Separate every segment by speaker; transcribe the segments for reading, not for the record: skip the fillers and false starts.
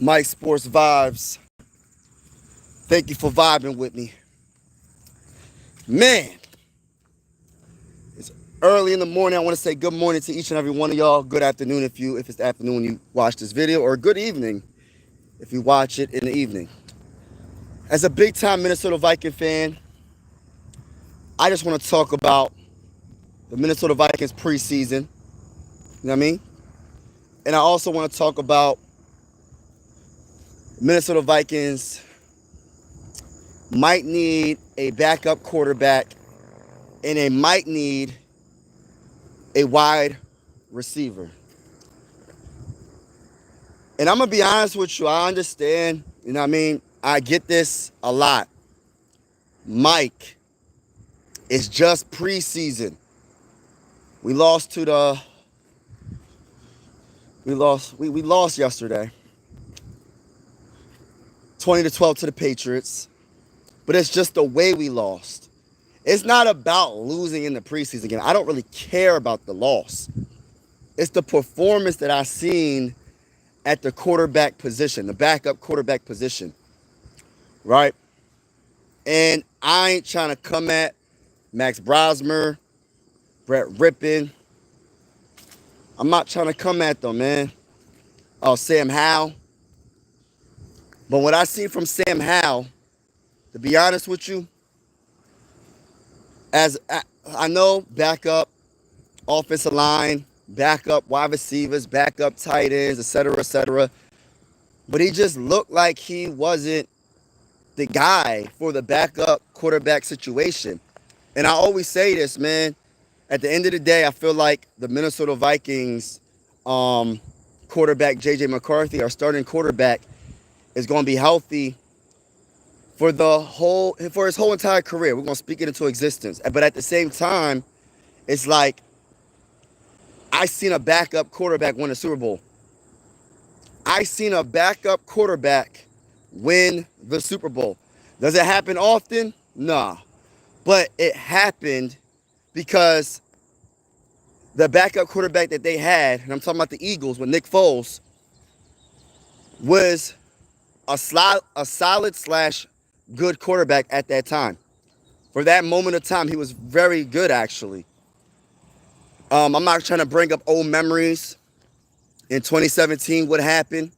Speaker 1: Mike Sports Vibes. Thank you for vibing with me. Man, it's early in the morning. I want to say good morning to each and every one of y'all. Good afternoon if it's the afternoon when you watch this video, or good evening if you watch it in the evening. As a big time Minnesota Viking fan, I just want to talk about the Minnesota Vikings preseason. You know what I mean? And I also want to talk about Minnesota Vikings might need a backup quarterback and they might need a wide receiver. And I'm going to be honest with you. I understand. You know what I mean? I get this a lot. Mike, it's just preseason. We lost to the... We lost yesterday. 20-12 to the Patriots. But it's just the way we lost. It's not about losing in the preseason game. I don't really care about the loss. It's the performance that I've seen at the quarterback position, the backup quarterback position, right? And I ain't trying to come at Max Brosmer, Brett Rippin. I'm not trying to come at them, man. Oh, Sam Howell. But what I see from Sam Howell, to be honest with you, as I know, backup offensive line, backup wide receivers, backup tight ends, etc., etc. But he just looked like he wasn't the guy for the backup quarterback situation. And I always say this, man. At the end of the day, I feel like the Minnesota Vikings quarterback, J.J. McCarthy, our starting quarterback, is going to be healthy for his whole entire career. We're going to speak it into existence. But at the same time, it's like I seen a backup quarterback win a Super Bowl. I seen a backup quarterback win the Super Bowl. Does it happen often? Nah. But it happened because the backup quarterback that they had, and I'm talking about the Eagles with Nick Foles, was a solid / good quarterback at that time. For that moment of time, he was very good, actually. I'm not trying to bring up old memories. In 2017, what happened?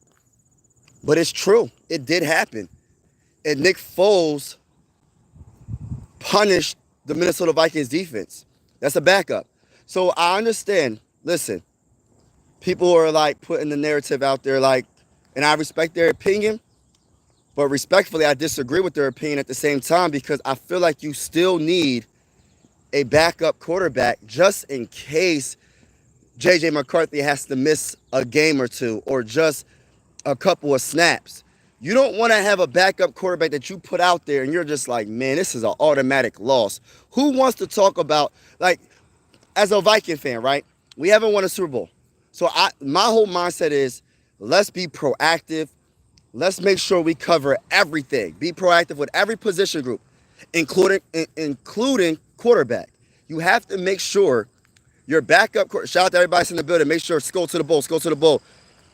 Speaker 1: But it's true. It did happen. And Nick Foles punished the Minnesota Vikings defense. That's a backup. So I understand. Listen, people are like putting the narrative out there like, and I respect their opinion, but respectfully, I disagree with their opinion at the same time because I feel like you still need a backup quarterback just in case J.J. McCarthy has to miss a game or two or just a couple of snaps. You don't want to have a backup quarterback that you put out there and you're just like, man, this is an automatic loss. Who wants to talk about, like, as a Viking fan, right? We haven't won a Super Bowl. So my whole mindset is let's be proactive. Let's make sure we cover everything. Be proactive with every position group, including quarterback. You have to make sure your backup. Shout out to everybody that's in the building. Make sure go to the bowl. Go to the bowl.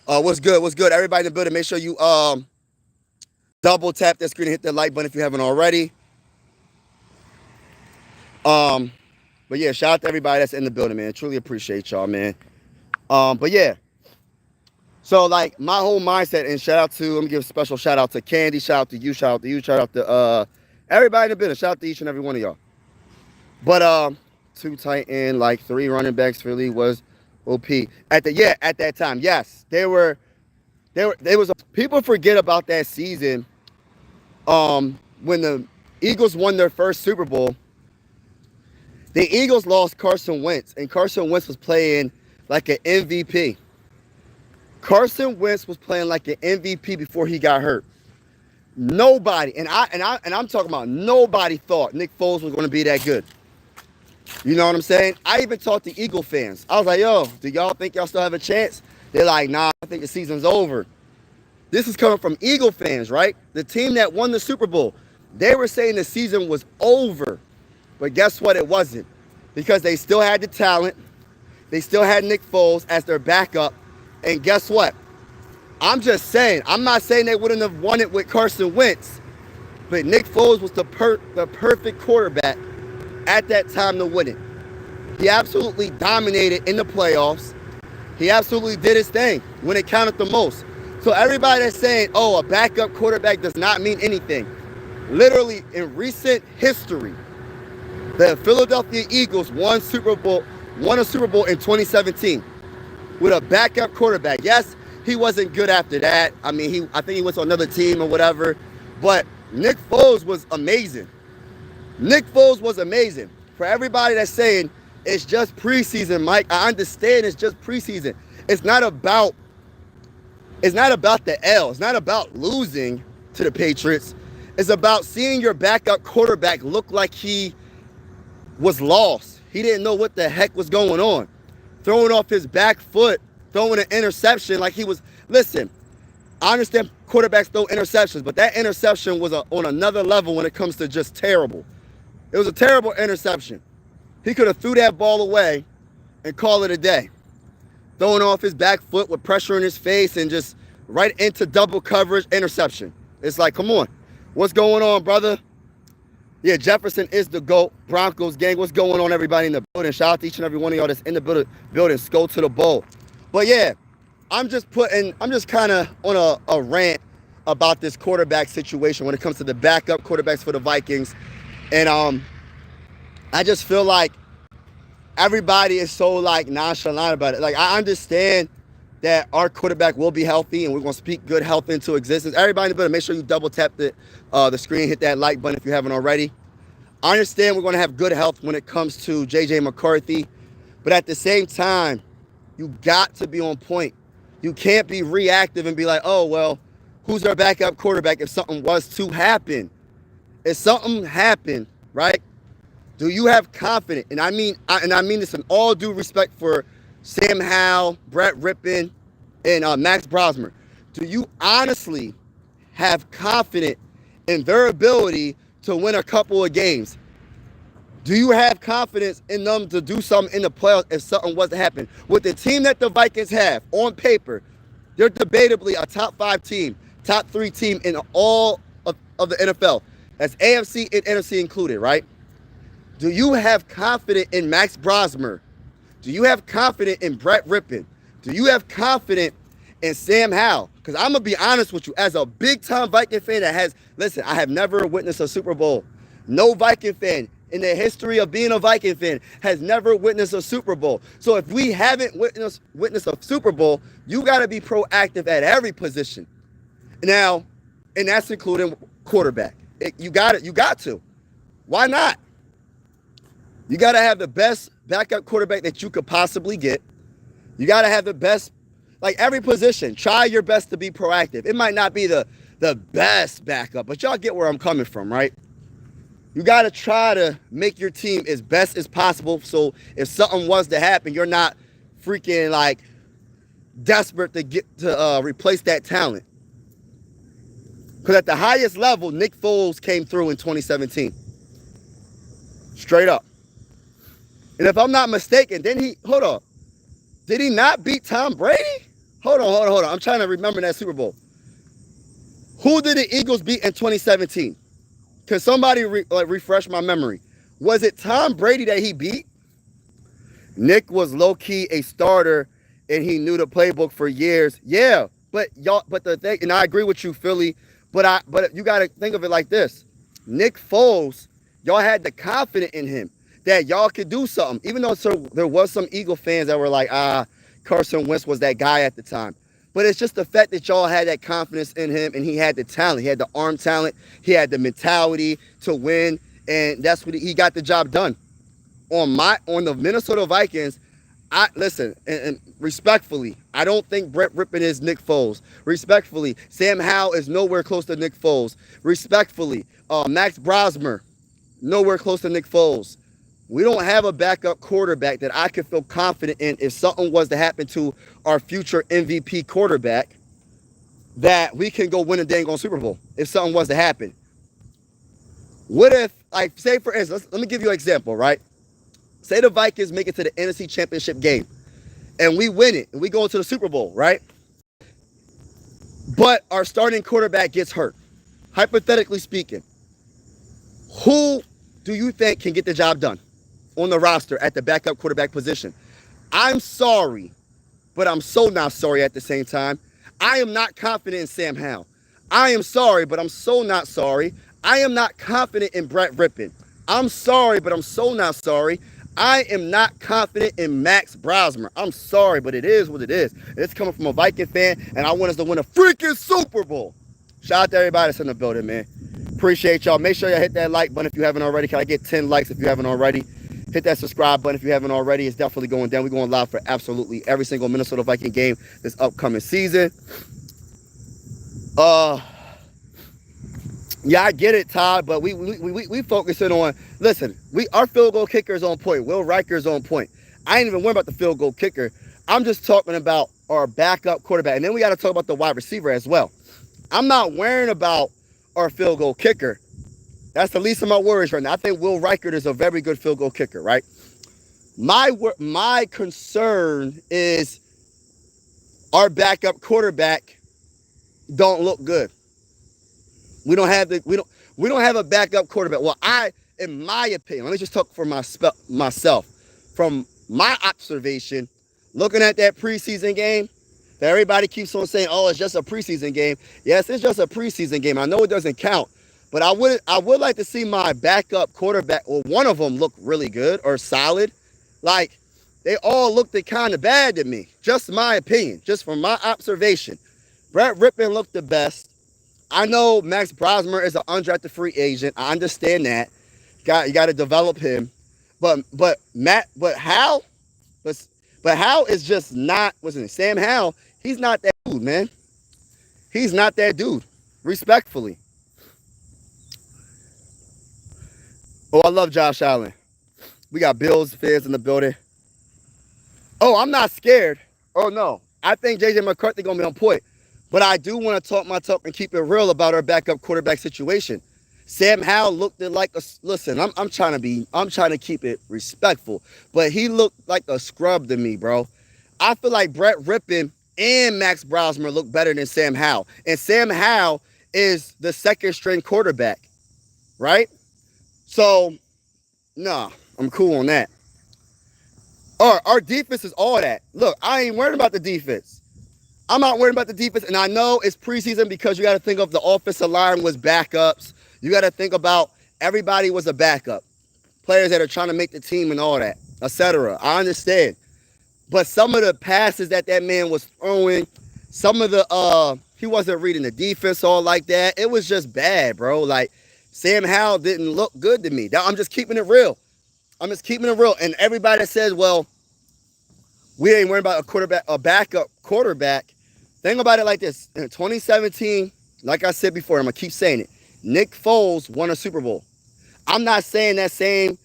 Speaker 1: What's good? What's good? Everybody in the building. Make sure you double tap that screen and hit that like button if you haven't already. But yeah, shout out to everybody that's in the building, man. Truly appreciate y'all, man. But yeah. So, like, my whole mindset, and shout out to, let me give a special shout out to Candy, shout out to you, shout out to you, shout out to everybody in the building, shout out to each and every one of y'all. But 2 tight end, like 3 running backs really was OP. At that time, yes. People forget about that season when the Eagles won their first Super Bowl. The Eagles lost Carson Wentz, and Carson Wentz was playing like an MVP. Carson Wentz was playing like an MVP before he got hurt. Nobody, and I'm talking about nobody thought Nick Foles was going to be that good. You know what I'm saying? I even talked to Eagle fans. I was like, yo, do y'all think y'all still have a chance? They're like, nah, I think the season's over. This is coming from Eagle fans, right? The team that won the Super Bowl. They were saying the season was over. But guess what? It wasn't. Because they still had the talent. They still had Nick Foles as their backup. And guess what? I'm just saying, I'm not saying they wouldn't have won it with Carson Wentz, but Nick Foles was the perfect quarterback at that time to win it. He absolutely dominated in the playoffs. He absolutely did his thing when it counted the most. So everybody that's saying, oh, a backup quarterback does not mean anything. Literally, in recent history, the Philadelphia Eagles won a Super Bowl in 2017 with a backup quarterback. Yes, he wasn't good after that. I mean, I think he went to another team or whatever. But Nick Foles was amazing. Nick Foles was amazing. For everybody that's saying it's just preseason, Mike, I understand it's just preseason. It's not about the L. It's not about losing to the Patriots. It's about seeing your backup quarterback look like he was lost. He didn't know what the heck was going on. Throwing off his back foot, throwing an interception like he was. Listen, I understand quarterbacks throw interceptions, but that interception was on another level when it comes to just terrible. It was a terrible interception. He could have threw that ball away and called it a day. Throwing off his back foot with pressure in his face and just right into double coverage, interception. It's like, come on. What's going on, brother? Yeah, Jefferson is the GOAT. Broncos gang, what's going on, everybody in the building? Shout out to each and every one of y'all that's in the building. Go to the bowl. But yeah, I'm just kind of on a rant about this quarterback situation when it comes to the backup quarterbacks for the Vikings. And I just feel like everybody is so like nonchalant about it. Like, I understand that our quarterback will be healthy and we're going to speak good health into existence. Everybody in the building, make sure you double tap the screen, hit that like button if you haven't already. I understand we're going to have good health when it comes to J.J. McCarthy, but at the same time, you got to be on point. You can't be reactive and be like, oh, well, who's our backup quarterback if something was to happen? If something happened, right? Do you have confidence? And I mean this in all due respect for Sam Howell, Brett Rippon, and Max Brosmer. Do you honestly have confidence in their ability to win a couple of games? Do you have confidence in them to do something in the playoffs if something was to happen? With the team that the Vikings have on paper, they're debatably a top 5 team, top 3 team in all of the NFL. That's AFC and NFC included, right? Do you have confidence in Max Brosmer? Do you have confidence in Brett Rippon? Do you have confidence in Sam Howell? Because I'm going to be honest with you, as a big-time Viking fan listen, I have never witnessed a Super Bowl. No Viking fan in the history of being a Viking fan has never witnessed a Super Bowl. So if we haven't witnessed a Super Bowl, you got to be proactive at every position. Now, and that's including quarterback. You got to. Why not? You got to have the best backup quarterback that you could possibly get. You got to have the best, like every position. Try your best to be proactive. It might not be the best backup, but y'all get where I'm coming from, right? You got to try to make your team as best as possible so if something was to happen, you're not freaking like desperate to get to replace that talent. Because at the highest level, Nick Foles came through in 2017. Straight up. And if I'm not mistaken, did he not beat Tom Brady? Hold on. I'm trying to remember that Super Bowl. Who did the Eagles beat in 2017? Can somebody refresh my memory? Was it Tom Brady that he beat? Nick was low-key a starter, and he knew the playbook for years. Yeah, but the thing, and I agree with you, Philly, but you got to think of it like this. Nick Foles, y'all had the confidence in him that y'all could do something. Even though there was some Eagle fans that were like, Carson Wentz was that guy at the time. But it's just the fact that y'all had that confidence in him and he had the talent. He had the arm talent. He had the mentality to win. And that's what he got the job done. On the Minnesota Vikings, listen, and respectfully, I don't think Brett Rippon is Nick Foles. Respectfully, Sam Howell is nowhere close to Nick Foles. Respectfully, Max Brosmer, nowhere close to Nick Foles. We don't have a backup quarterback that I could feel confident in if something was to happen to our future MVP quarterback that we can go win a dang on Super Bowl if something was to happen. What if, like, say for instance, let me give you an example, right? Say the Vikings make it to the NFC Championship game and we win it and we go into the Super Bowl, right? but our starting quarterback gets hurt. Hypothetically speaking, who do you think can get the job done on the roster at the backup quarterback position? I'm sorry, but I'm so not sorry at the same time. I am not confident in Sam Howell. I am sorry, but I'm so not sorry. I am not confident in Brett Rippon. I'm sorry, but I'm so not sorry. I am not confident in Max Brosmer. I'm sorry, but it is what it is. It's coming from a Viking fan, and I want us to win a freaking Super Bowl. Shout out to everybody that's in the building, man. Appreciate y'all. Make sure y'all hit that like button if you haven't already. Can I get 10 likes if you haven't already? Hit that subscribe button if you haven't already. It's definitely going down. We're going live for absolutely every single Minnesota Viking game this upcoming season. Yeah, I get it, Todd, but we focusing on, listen, our field goal kicker is on point. Will Riker is on point. I ain't even worried about the field goal kicker. I'm just talking about our backup quarterback. And then we got to talk about the wide receiver as well. I'm not worrying about our field goal kicker. That's the least of my worries right now. I think Will Riker is a very good field goal kicker, right? My concern is our backup quarterback don't look good. We don't have a backup quarterback. Well, in my opinion, let me just talk for myself. From my observation, looking at that preseason game, that everybody keeps on saying, "Oh, it's just a preseason game." Yes, it's just a preseason game. I know it doesn't count, but I would like to see my backup quarterback, or one of them, look really good or solid. Like, they all looked kind of bad to me. Just my opinion, just from my observation. Brett Rippon looked the best. I know Max Brosmer is an undrafted free agent. I understand that. You got to develop him. But Howell, but Howell is just not, what's his name? Sam Howell, he's not that dude, man. He's not that dude. Respectfully. Oh, I love Josh Allen. We got Bills fans in the building. Oh, I'm not scared. Oh, no. I think J.J. McCarthy going to be on point. But I do want to talk my talk and keep it real about our backup quarterback situation. Sam Howell looked like a, listen, I'm trying to keep it respectful, but he looked like a scrub to me, bro. I feel like Brett Rippon and Max Brosmer look better than Sam Howell. And Sam Howell is the second string quarterback, right? So, nah, I'm cool on that. Our defense is all that. Look, I ain't worried about the defense. I'm not worried about the defense, and I know it's preseason because you got to think of the offensive line was backups. You got to think about everybody was a backup. Players that are trying to make the team and all that, etc. I understand. But some of the passes that man was throwing, some of the, he wasn't reading the defense all like that. It was just bad, bro. Like, Sam Howell didn't look good to me. I'm just keeping it real. And everybody that says, well, we ain't worried about a backup quarterback. Think about it like this. In 2017, like I said before, I'm going to keep saying it, Nick Foles won a Super Bowl. I'm not saying that same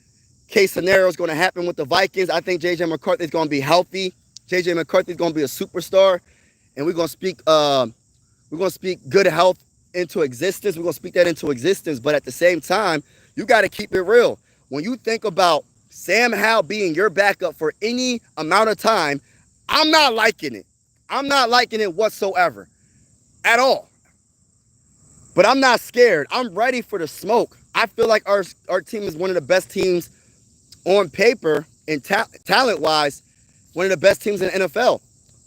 Speaker 1: case scenario is going to happen with the Vikings. I think J.J. McCarthy is going to be healthy. J.J. McCarthy is going to be a superstar. And we're going to speak good health into existence. We're going to speak that into existence. But at the same time, you got to keep it real. When you think about Sam Howell being your backup for any amount of time, I'm not liking it. I'm not liking it whatsoever. At all. But I'm not scared. I'm ready for the smoke. I feel like our team is one of the best teams on paper and talent-wise, one of the best teams in the NFL.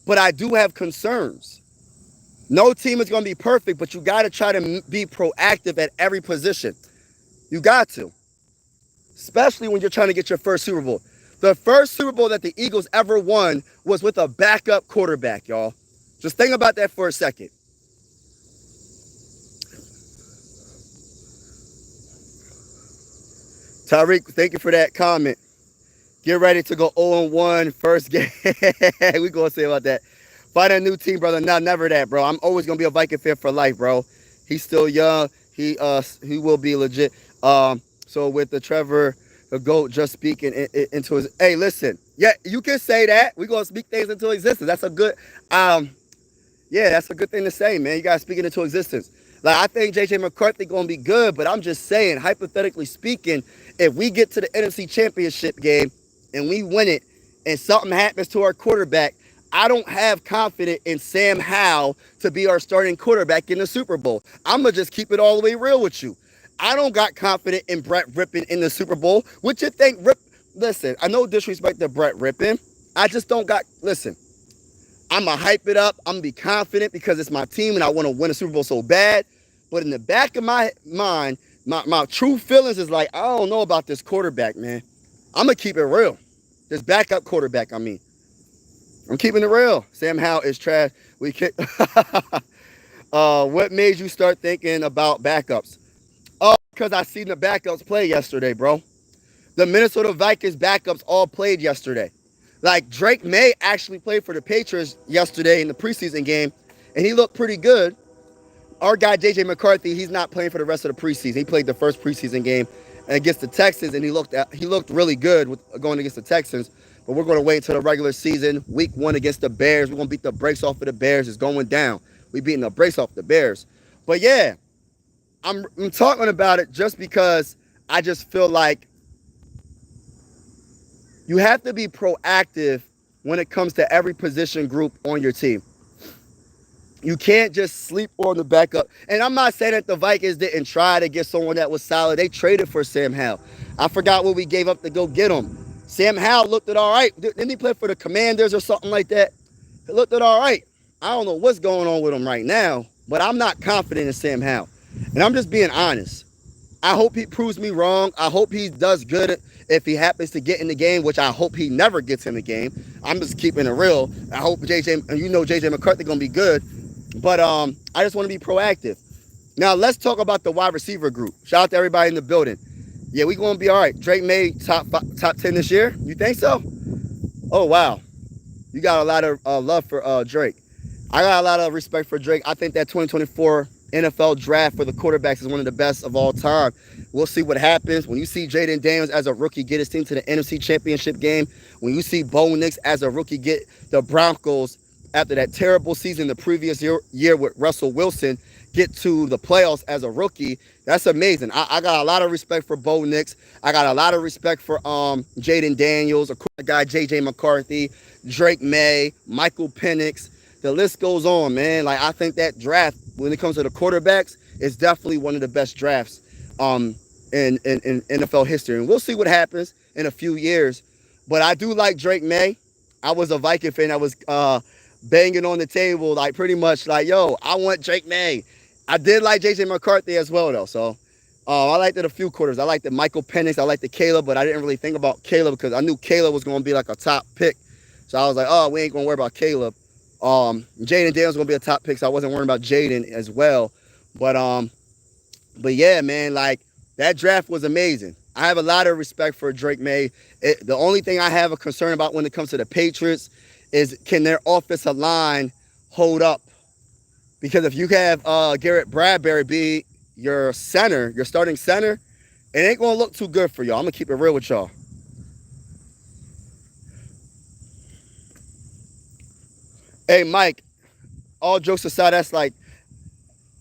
Speaker 1: But I do have concerns. No team is going to be perfect, but you got to try to be proactive at every position. You got to. Especially when you're trying to get your first Super Bowl. The first Super Bowl that the Eagles ever won was with a backup quarterback, y'all. Just think about that for a second. Tyreek, thank you for that comment. Get ready to go 0-1 first game. We're going to say about that. Find a new team, brother. No, never that, bro. I'm always going to be a Viking fan for life, bro. He's still young. He will be legit. So with the Trevor, the GOAT, just speaking into his... Hey, listen. Yeah, you can say that. We're going to speak things into existence. That's a good... that's a good thing to say, man. You got to speak it into existence. Like, I think J.J. McCarthy going to be good, but I'm just saying, hypothetically speaking, if we get to the NFC Championship game and we win it and something happens to our quarterback, I don't have confidence in Sam Howell to be our starting quarterback in the Super Bowl. I'm going to just keep it all the way real with you. I don't got confidence in Brett Rippon in the Super Bowl. What you think, Listen, I know disrespect to Brett Rippon. I just don't got, listen, I'm going to hype it up. I'm going to be confident because it's my team and I want to win a Super Bowl so bad. But in the back of my mind, my true feelings is like, I don't know about this quarterback, man. I'm going to keep it real. This backup quarterback, I mean. I'm keeping it real. Sam Howell is trash. We can What made you start thinking about backups? Oh, because I seen the backups play yesterday, bro. The Minnesota Vikings backups all played yesterday. Like Drake May actually played for the Patriots yesterday in the preseason game, and he looked pretty good. Our guy JJ McCarthy, he's not playing for the rest of the preseason. He played the first preseason game against the Texans, and he looked really good with going against the Texans. But we're going to wait until the regular season, week 1 against the Bears. We're going to beat the brakes off of the Bears. It's going down. We beating the brakes off the Bears. But yeah, I'm talking about it just because I just feel like you have to be proactive when it comes to every position group on your team. You can't just sleep on the backup. And I'm not saying that the Vikings didn't try to get someone that was solid. They traded for Sam Howell. I forgot what we gave up to go get him. Sam Howell looked at all right. Didn't he play for the Commanders or something like that? He looked at all right. I don't know what's going on with him right now, but I'm not confident in Sam Howell. And I'm just being honest. I hope he proves me wrong. I hope he does good if he happens to get in the game, which I hope he never gets in the game. I'm just keeping it real. I hope JJ McCarthy going to be good. But I just want to be proactive. Now, let's talk about the wide receiver group. Shout out to everybody in the building. Yeah, we're going to be all right. Drake May top 10 this year. You think so? Oh, wow. You got a lot of love for Drake. I got a lot of respect for Drake. I think that 2024 NFL draft for the quarterbacks is one of the best of all time. We'll see what happens. When you see Jaden Daniels as a rookie get his team to the NFC Championship game, when you see Bo Nix as a rookie get the Broncos after that terrible season the previous year with Russell Wilson, get to the playoffs as a rookie, that's amazing. I got a lot of respect for Bo Nix. I got a lot of respect for Jaden Daniels, of course, the guy J.J. McCarthy, Drake May, Michael Penix. The list goes on, man. Like, I think that draft, when it comes to the quarterbacks, is definitely one of the best drafts in NFL history. And we'll see what happens in a few years. But I do like Drake May. I was a Viking fan. I was banging on the table, like pretty much like, yo, I want Drake May. I did like J.J. McCarthy as well, though. So I liked it a few quarters. I liked the Michael Penix. I liked the Caleb, but I didn't really think about Caleb because I knew Caleb was going to be like a top pick. So I was like, oh, we ain't going to worry about Caleb. Jaden Daniels going to be a top pick, so I wasn't worrying about Jaden as well. But yeah, man, like that draft was amazing. I have a lot of respect for Drake May. The only thing I have a concern about when it comes to the Patriots is can their offensive line hold up? Because if you have Garrett Bradbury be your center, your starting center, it ain't going to look too good for y'all. I'm going to keep it real with y'all. Hey, Mike, all jokes aside, that's like,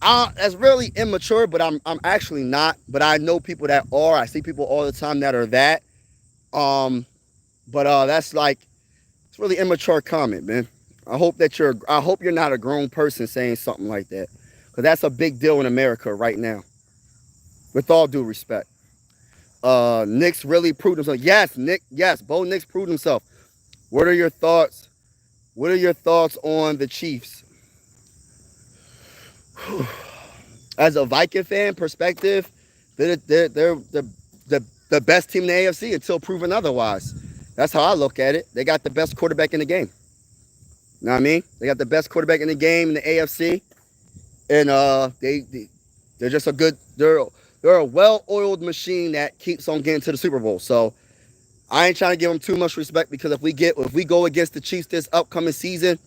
Speaker 1: that's really immature, but I'm actually not. But I know people that are. I see people all the time that are that. But that's like, it's really immature comment, man. I hope you're not a grown person saying something like that, because that's a big deal in America right now. With all due respect, Nick's really proved himself. Yes, Nick. Yes, Bo Nix proved himself. What are your thoughts? What are your thoughts on the Chiefs? As a Viking fan perspective, they're the best team in the AFC until proven otherwise. That's how I look at it. They got the best quarterback in the game. You know what I mean? They got the best quarterback in the game in the AFC, and they're just they're a well-oiled machine that keeps on getting to the Super Bowl. So I ain't trying to give them too much respect, because if we go against the Chiefs this upcoming season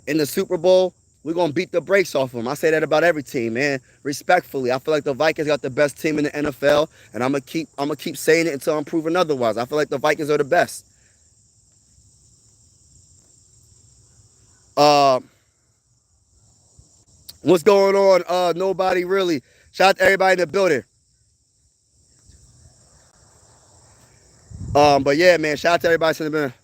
Speaker 1: in the Super Bowl, we're gonna beat the brakes off them. I say that about every team, man. Respectfully, I feel like the Vikings got the best team in the NFL, and I'm gonna keep saying it until I'm proven otherwise. I feel like the Vikings are the best. What's going on? Nobody really. Shout out to everybody in the building. But yeah, man, shout out to everybody in the building.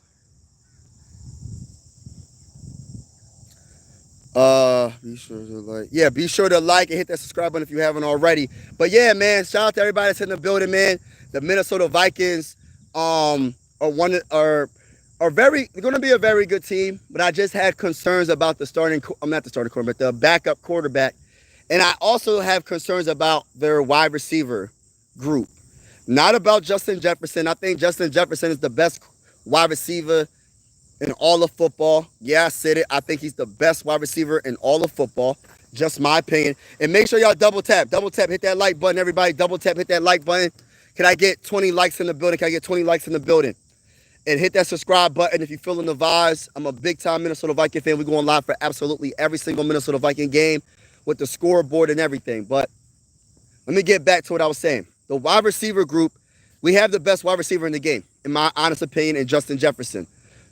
Speaker 1: Be sure to like and hit that subscribe button if you haven't already. But yeah, man, shout out to everybody that's in the building, man. The Minnesota Vikings, are going to be a very good team. But I just had concerns about I'm not the starting quarterback, the backup quarterback, and I also have concerns about their wide receiver group. Not about Justin Jefferson. I think Justin Jefferson is the best wide receiver in all of football. Yeah, I said it. I think he's the best wide receiver in all of football. Just my opinion. And make sure y'all double tap, hit that like button, everybody. Double tap, hit that like button. Can I get 20 likes in the building? Can I get 20 likes in the building? And hit that subscribe button if you're feeling the vibes. I'm a big-time Minnesota Viking fan. We're going live for absolutely every single Minnesota Viking game with the scoreboard and everything. But let me get back to what I was saying. The wide receiver group, we have the best wide receiver in the game, in my honest opinion, in Justin Jefferson.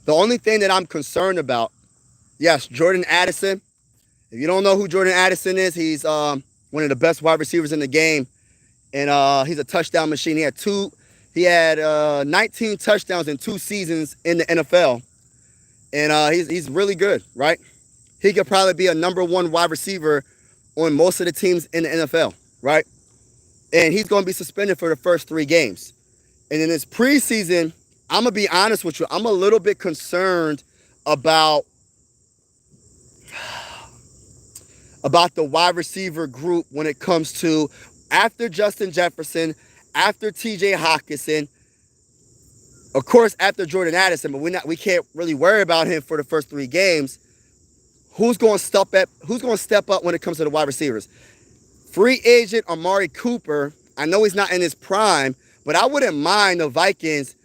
Speaker 1: The only thing that I'm concerned about, yes, Jordan Addison. If you don't know who Jordan Addison is, he's one of the best wide receivers in the game, and he's a touchdown machine. He had 19 touchdowns in 2 seasons in the NFL, and he's really good, right? He could probably be a number 1 wide receiver on most of the teams in the NFL, right? And he's going to be suspended for the first 3 games. And in this preseason, I'm going to be honest with you, I'm a little bit concerned about the wide receiver group when it comes to after Justin Jefferson, after TJ Hockenson, of course after Jordan Addison, but we can't really worry about him for the first 3 games. Who's going to step up when it comes to the wide receivers? Free agent Amari Cooper. I know he's not in his prime, but I wouldn't mind the Vikings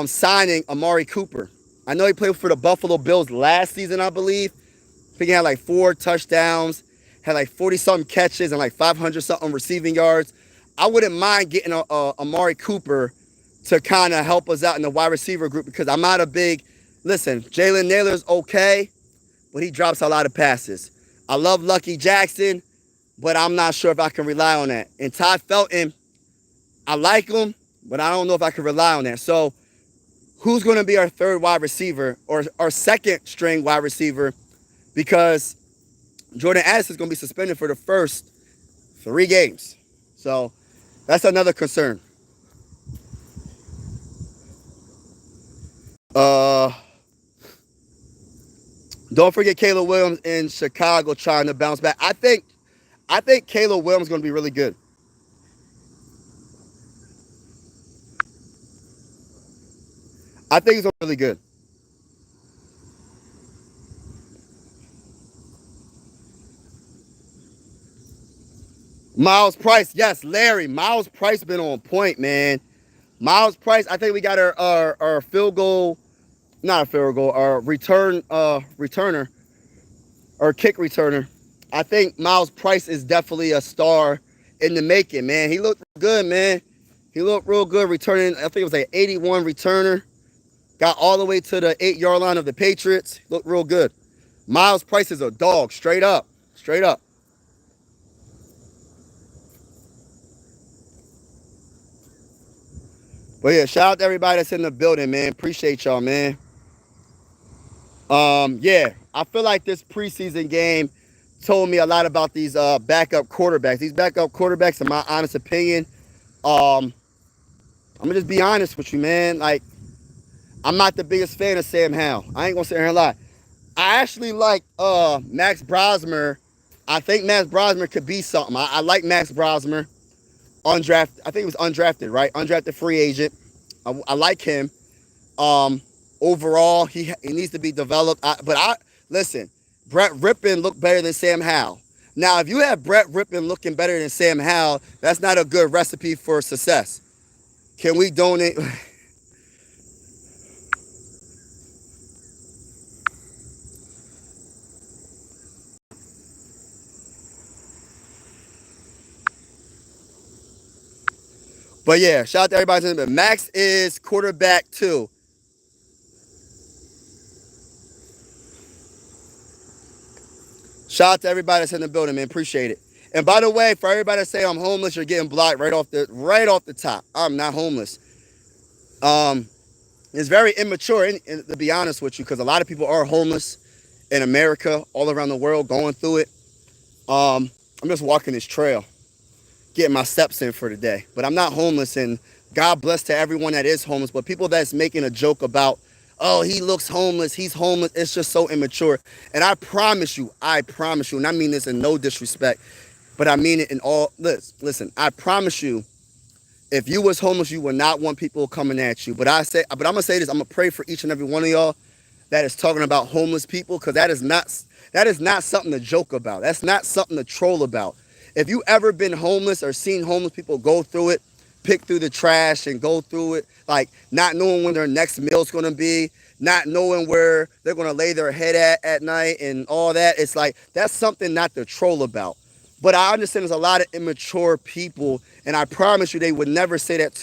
Speaker 1: signing Amari Cooper. I know he played for the Buffalo Bills last season, I believe. I think he had like 4 touchdowns, had like 40-something catches and like 500-something receiving yards. I wouldn't mind getting Amari Cooper to kind of help us out in the wide receiver group because I'm not a big... Listen, Jalen Naylor's okay, but he drops a lot of passes. I love Lucky Jackson, but I'm not sure if I can rely on that. And Todd Felton, I like him, but I don't know if I can rely on that. So who's going to be our 3rd wide receiver or our 2nd string wide receiver? Because Jordan Addison is going to be suspended for the first 3 games. So that's another concern. Don't forget Caleb Williams in Chicago trying to bounce back. I think Caleb Williams is going to be really good. I think he's really good. Miles Price, yes, Larry. Miles Price been on point, man. Miles Price, I think we got our field goal, not a field goal, our returner, or kick returner. I think Miles Price is definitely a star in the making, man. He looked good, man. He looked real good returning. I think it was like 81 returner. Got all the way to the 8-yard line of the Patriots. Looked real good. Miles Price is a dog, straight up. Straight up. But yeah, shout out to everybody that's in the building, man. Appreciate y'all, man. Yeah, I feel like this preseason game told me a lot about these backup quarterbacks. These backup quarterbacks, in my honest opinion, I'm gonna just be honest with you, man. Like, I'm not the biggest fan of Sam Howell. I ain't gonna sit here and lie. I actually like Max Brosmer. I think Max Brosmer could be something. I like Max Brosmer. Undrafted. I think it was undrafted, right? Undrafted free agent. I like him. Overall, he needs to be developed. Listen, Brett Rippon looked better than Sam Howell. Now, if you have Brett Rippon looking better than Sam Howell, that's not a good recipe for success. Can we donate? But yeah, shout out to everybody in the building. Max is quarterback 2. Shout out to everybody that's in the building, man. Appreciate it. And by the way, for everybody that say I'm homeless, you're getting blocked right off the top. I'm not homeless. It's very immature, to be honest with you, because a lot of people are homeless in America, all around the world, going through it. I'm just walking this trail, getting my steps in for the day. But I'm not homeless, and God bless to everyone that is homeless. But people that's making a joke about, oh, he looks homeless, he's homeless, it's just so immature. And I promise you, and I mean this in no disrespect, but I mean it in all, listen, I promise you, if you was homeless, you would not want people coming at you. But I'm gonna say this, I'm gonna pray for each and every one of y'all that is talking about homeless people, because that is not something to joke about. That's not something to troll about. If you ever been homeless or seen homeless people go through it, pick through the trash and go through it, like not knowing when their next meal's gonna be, not knowing where they're gonna lay their head at night and all that, it's like, that's something not to troll about. But I understand there's a lot of immature people, and I promise you they would never say that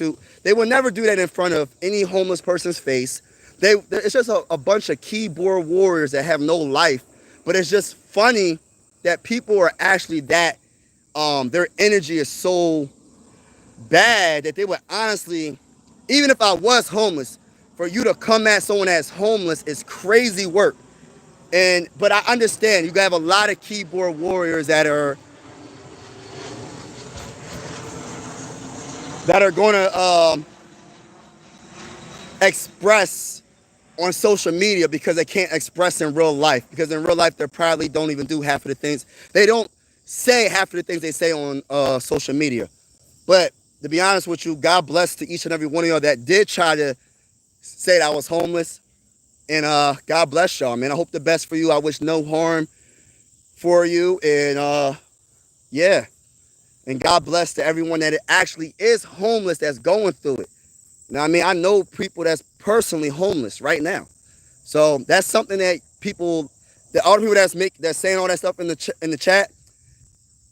Speaker 1: they would never do that in front of any homeless person's face. It's just a bunch of keyboard warriors that have no life. But it's just funny that people are actually that, their energy is so bad that they would honestly, even if I was homeless, for you to come at someone that's homeless is crazy work. But I understand you have a lot of keyboard warriors that are going to express on social media because they can't express in real life. Because in real life, they probably don't even do half of the things. They don't say half of the things they say on social media. But to be honest with you, God bless to each and every one of y'all that did try to say that I was homeless. And God bless y'all, man. I hope the best for you. I wish no harm for you. And yeah. And God bless to everyone that actually is homeless that's going through it. You know what I mean? I know people that's personally homeless right now. So that's something that all the people that's saying all that stuff in the chat,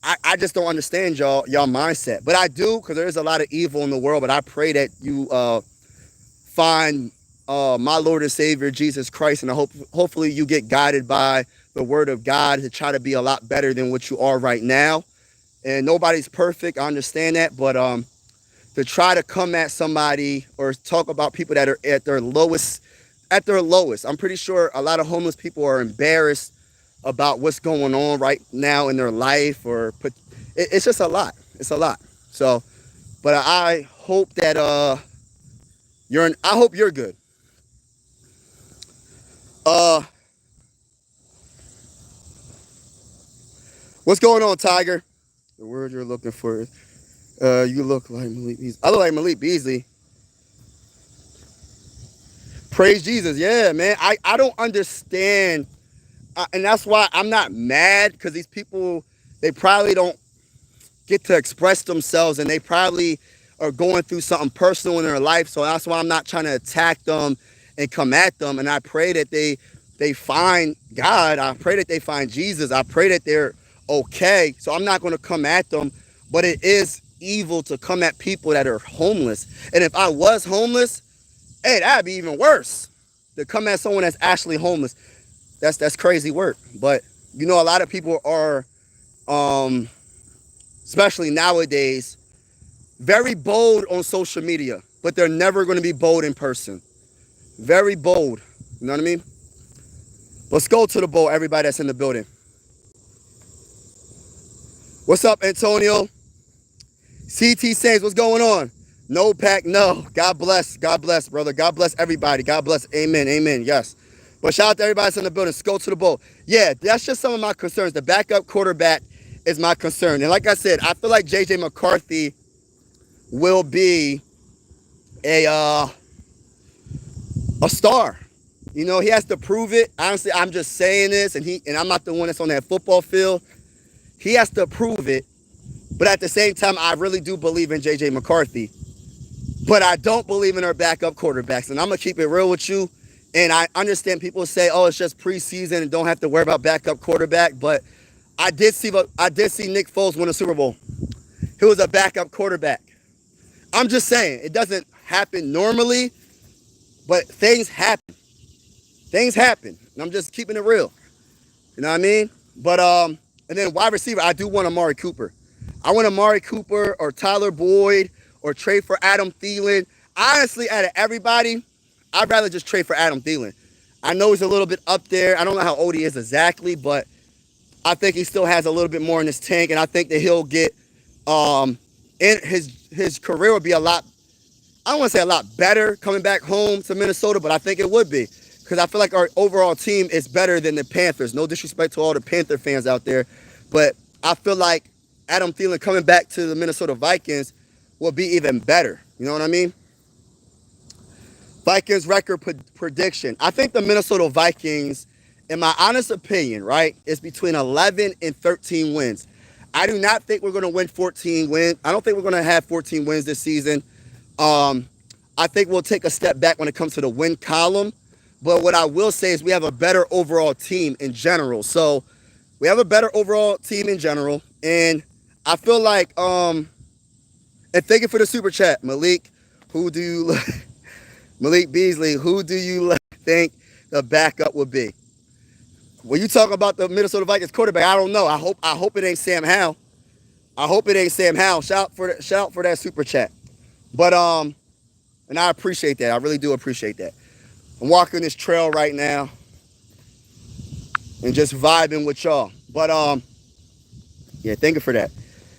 Speaker 1: I just don't understand y'all mindset. But I do, because there is a lot of evil in the world. But I pray that you find my Lord and Savior Jesus Christ, and hopefully you get guided by the Word of God to try to be a lot better than what you are right now. And nobody's perfect, I understand that, but to try to come at somebody or talk about people that are at their lowest, I'm pretty sure a lot of homeless people are embarrassed about what's going on right now in their life, it's just a lot. It's a lot. So, but I hope that I hope you're good. What's going on, Tiger? The word you're looking for is, you look like Malik Beasley. I look like Malik Beasley. Praise Jesus. Yeah, man. I don't understand. And that's why I'm not mad, because these people, they probably don't get to express themselves, and they probably are going through something personal in their life. So that's why I'm not trying to attack them and come at them. And I pray that they find God. I pray that they find Jesus. I pray that they're okay. So I'm not going to come at them, but it is evil to come at people that are homeless. And if I was homeless, hey, that'd be even worse, to come at someone that's actually homeless. That's crazy work. But a lot of people are, especially nowadays, very bold on social media, but they're never going to be bold in person. Very bold. You know what I mean? Let's go to the bowl, everybody that's in the building. What's up, Antonio? CT Saints, what's going on? No pack, no. God bless, brother. God bless everybody. God bless. Amen, amen. Yes. But shout out to everybody that's in the building. Let's go to the bowl. Yeah, that's just some of my concerns. The backup quarterback is my concern. And like I said, I feel like J.J. McCarthy will be a star. He has to prove it. Honestly, I'm just saying this, and I'm not the one that's on that football field. He has to prove it. But at the same time, I really do believe in J.J. McCarthy. But I don't believe in our backup quarterbacks. And I'm going to keep it real with you. And I understand people say, oh, it's just preseason and don't have to worry about backup quarterback. But I did see Nick Foles win a Super Bowl. He was a backup quarterback. I'm just saying, it doesn't happen normally, but things happen. Things happen. And I'm just keeping it real. You know what I mean? But and then wide receiver, I do want Amari Cooper. I want Amari Cooper or Tyler Boyd or trade for Adam Thielen. Honestly, out of everybody, I'd rather just trade for Adam Thielen. I know he's a little bit up there. I don't know how old he is exactly, but I think he still has a little bit more in his tank, and I think that he'll get in his career will be a lot. I don't want to say a lot better coming back home to Minnesota, but I think it would be because I feel like our overall team is better than the Panthers. No disrespect to all the Panther fans out there, but I feel like Adam Thielen coming back to the Minnesota Vikings will be even better. You know what I mean? Vikings record prediction. I think the Minnesota Vikings, in my honest opinion, right, is between 11 and 13 wins. I do not think we're going to win 14 wins. I don't think we're going to have 14 wins this season. I think we'll take a step back when it comes to the win column. But what I will say is we have a better overall team in general. So we have a better overall team in general. And I feel like, and thank you for the super chat, Malik. Malik Beasley, who do you think the backup would be? When you talk about the Minnesota Vikings quarterback, I don't know. I hope it ain't Sam Howell. I hope it ain't Sam Howell. Shout out for that super chat. But and I appreciate that. I really do appreciate that. I'm walking this trail right now and just vibing with y'all. But yeah, thank you for that.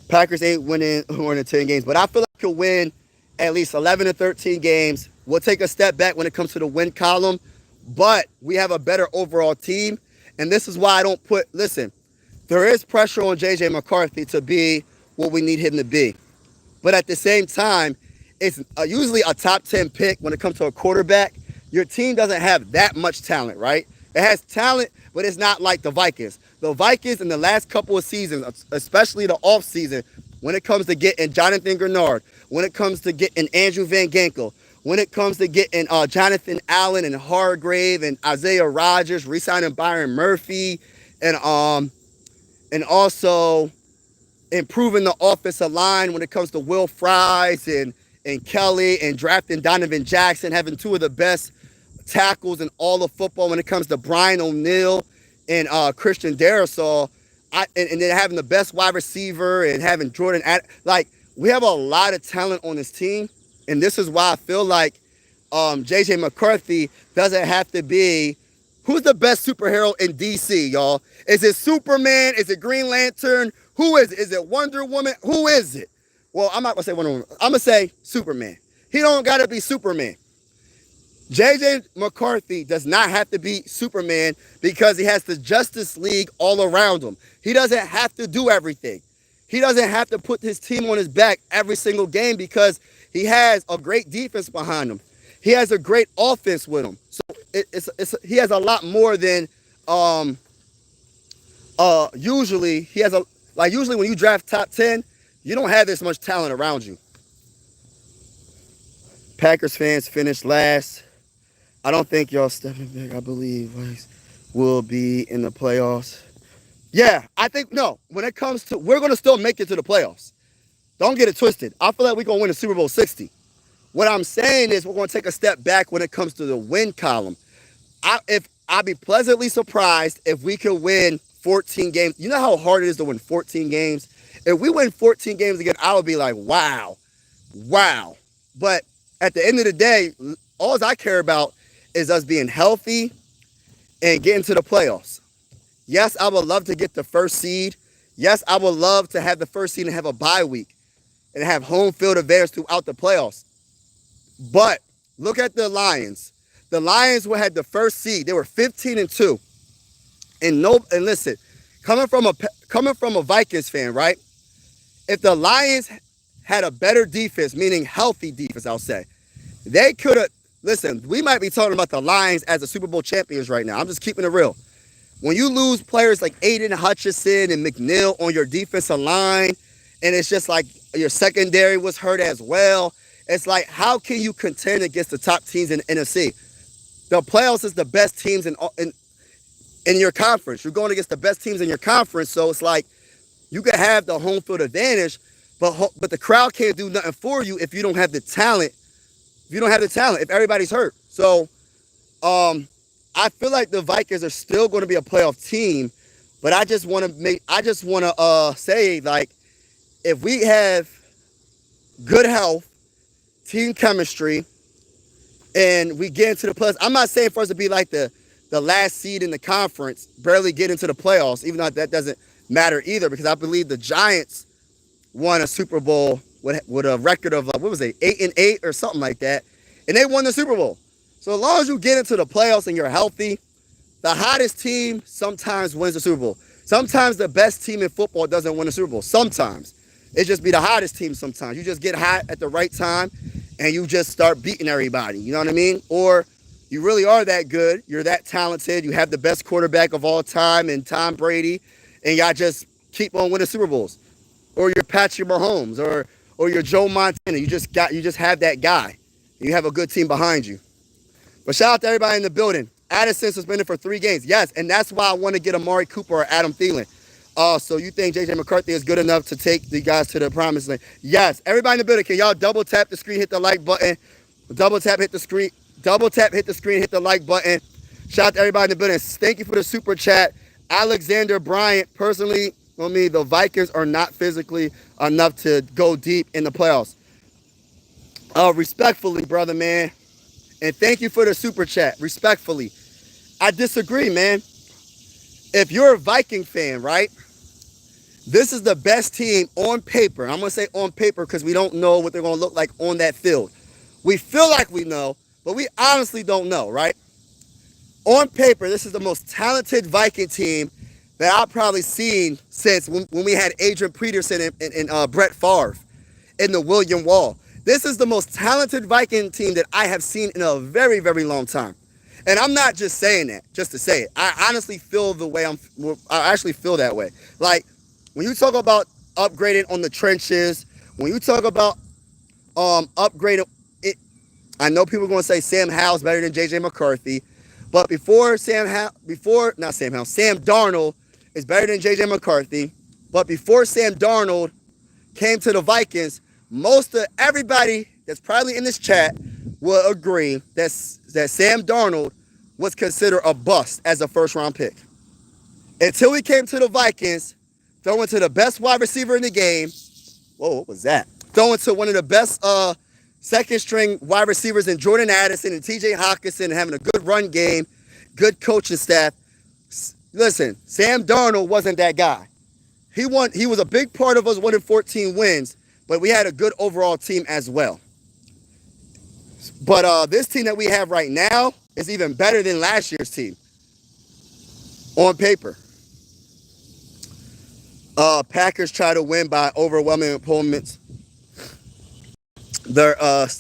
Speaker 1: Packers ain't winning 10 games, but I feel like he'll win at least 11 to 13 games. We'll take a step back when it comes to the win column, but we have a better overall team. And this is why I don't listen, there is pressure on J.J. McCarthy to be what we need him to be. But at the same time, it's usually a top 10 pick when it comes to a quarterback. Your team doesn't have that much talent, right? It has talent, but it's not like the Vikings. The Vikings in the last couple of seasons, especially the offseason, when it comes to getting Jonathan Grenard, when it comes to getting Andrew Van Ginkel, when it comes to getting Jonathan Allen and Hargrave and Isaiah Rodgers, re-signing Byron Murphy, and also improving the offensive line when it comes to Will Fries and Kelly, and drafting Donovan Jackson, having two of the best tackles in all of football when it comes to Brian O'Neill and Christian Darrisaw, and then having the best wide receiver and having Jordan. Like, we have a lot of talent on this team, and this is why I feel like J.J. McCarthy doesn't have to be. Who's the best superhero in DC, y'all? Is it Superman? Is it Green Lantern? Who is it? Is it Wonder Woman? Who is it? Well, I'm not going to say Wonder Woman. I'm going to say Superman. He don't got to be Superman. J.J. McCarthy does not have to be Superman because he has the Justice League all around him. He doesn't have to do everything. He doesn't have to put his team on his back every single game because he has a great defense behind him. He has a great offense with him. So he has a lot more than usually. He has usually when you draft top 10, you don't have this much talent around you. Packers fans finished last. I don't think y'all stepping back. I believe will be in the playoffs. Yeah, I think no. When it comes to, we're going to still make it to the playoffs. Don't get it twisted. I feel like we're going to win the Super Bowl 60. What I'm saying is we're going to take a step back when it comes to the win column. I'd be pleasantly surprised if we could win 14 games. You know how hard it is to win 14 games? If we win 14 games again, I would be like, wow. But at the end of the day, all I care about is us being healthy and getting to the playoffs. Yes, I would love to get the first seed. Yes, I would love to have the first seed and have a bye week and have home field advantage throughout the playoffs. But look at the Lions. The Lions had the first seed. They were 15-2. And listen, coming from a Vikings fan, right? If the Lions had a better defense, meaning healthy defense, I'll say, they could have. Listen, we might be talking about the Lions as the Super Bowl champions right now. I'm just keeping it real. When you lose players like Aiden Hutchinson and McNeil on your defensive line, and it's just like your secondary was hurt as well, it's like, how can you contend against the top teams in the NFC? The playoffs is the best teams in your conference. You're going against the best teams in your conference, so it's like you can have the home field advantage, but the crowd can't do nothing for you if you don't have the talent. If everybody's hurt. So I feel like the Vikings are still going to be a playoff team, but I just want to say, like, if we have good health, team chemistry, and we get into the playoffs, I'm not saying for us to be like the the last seed in the conference, barely get into the playoffs, even though that doesn't matter either, because I believe the Giants won a Super Bowl with a record of, what was it, 8-8 or something like that, and they won the Super Bowl. So as long as you get into the playoffs and you're healthy, the hottest team sometimes wins the Super Bowl. Sometimes the best team in football doesn't win the Super Bowl. Sometimes. It just be the hottest team sometimes. You just get hot at the right time and you just start beating everybody. You know what I mean? Or you really are that good. You're that talented. You have the best quarterback of all time in Tom Brady, and y'all just keep on winning Super Bowls. Or you're Patrick Mahomes, or you're Joe Montana. You just have that guy. You have a good team behind you. But shout out to everybody in the building. Addison suspended for 3 games. Yes, and that's why I want to get Amari Cooper or Adam Thielen. So you think J.J. McCarthy is good enough to take the guys to the promised land? Yes. Everybody in the building, can y'all double tap the screen, hit the like button. Double tap, hit the screen. Double tap, hit the screen, hit the like button. Shout out to everybody in the building. Thank you for the super chat. Alexander Bryant, personally, I mean, the Vikings are not physically enough to go deep in the playoffs. Respectfully, brother, man. And thank you for the super chat. Respectfully. I disagree, man. If you're a Viking fan, right? This is the best team on paper. I'm going to say on paper because we don't know what they're going to look like on that field. We feel like we know, but we honestly don't know, right? On paper, this is the most talented Viking team that I've probably seen since when we had Adrian Peterson and Brett Favre in the William Wall. This is the most talented Viking team that I have seen in a very, very long time. And I'm not just saying that just to say it. I honestly feel the way I actually feel that way. Like, when you talk about upgrading on the trenches, when you talk about upgrading it, I know people are going to say Sam Howell's better than J.J. McCarthy, but Sam Darnold is better than J.J. McCarthy, but before Sam Darnold came to the Vikings, most of everybody that's probably in this chat will agree that Sam Darnold was considered a bust as a first-round pick. Until he came to the Vikings, throwing to the best wide receiver in the game. Whoa, what was that? Throwing to one of the best second-string wide receivers in Jordan Addison and T.J. Hockenson, having a good run game, good coaching staff. Listen, Sam Darnold wasn't that guy. He was a big part of us winning 14 wins, but we had a good overall team as well. But this team that we have right now is even better than last year's team on paper. Packers try to win by overwhelming opponents. Let's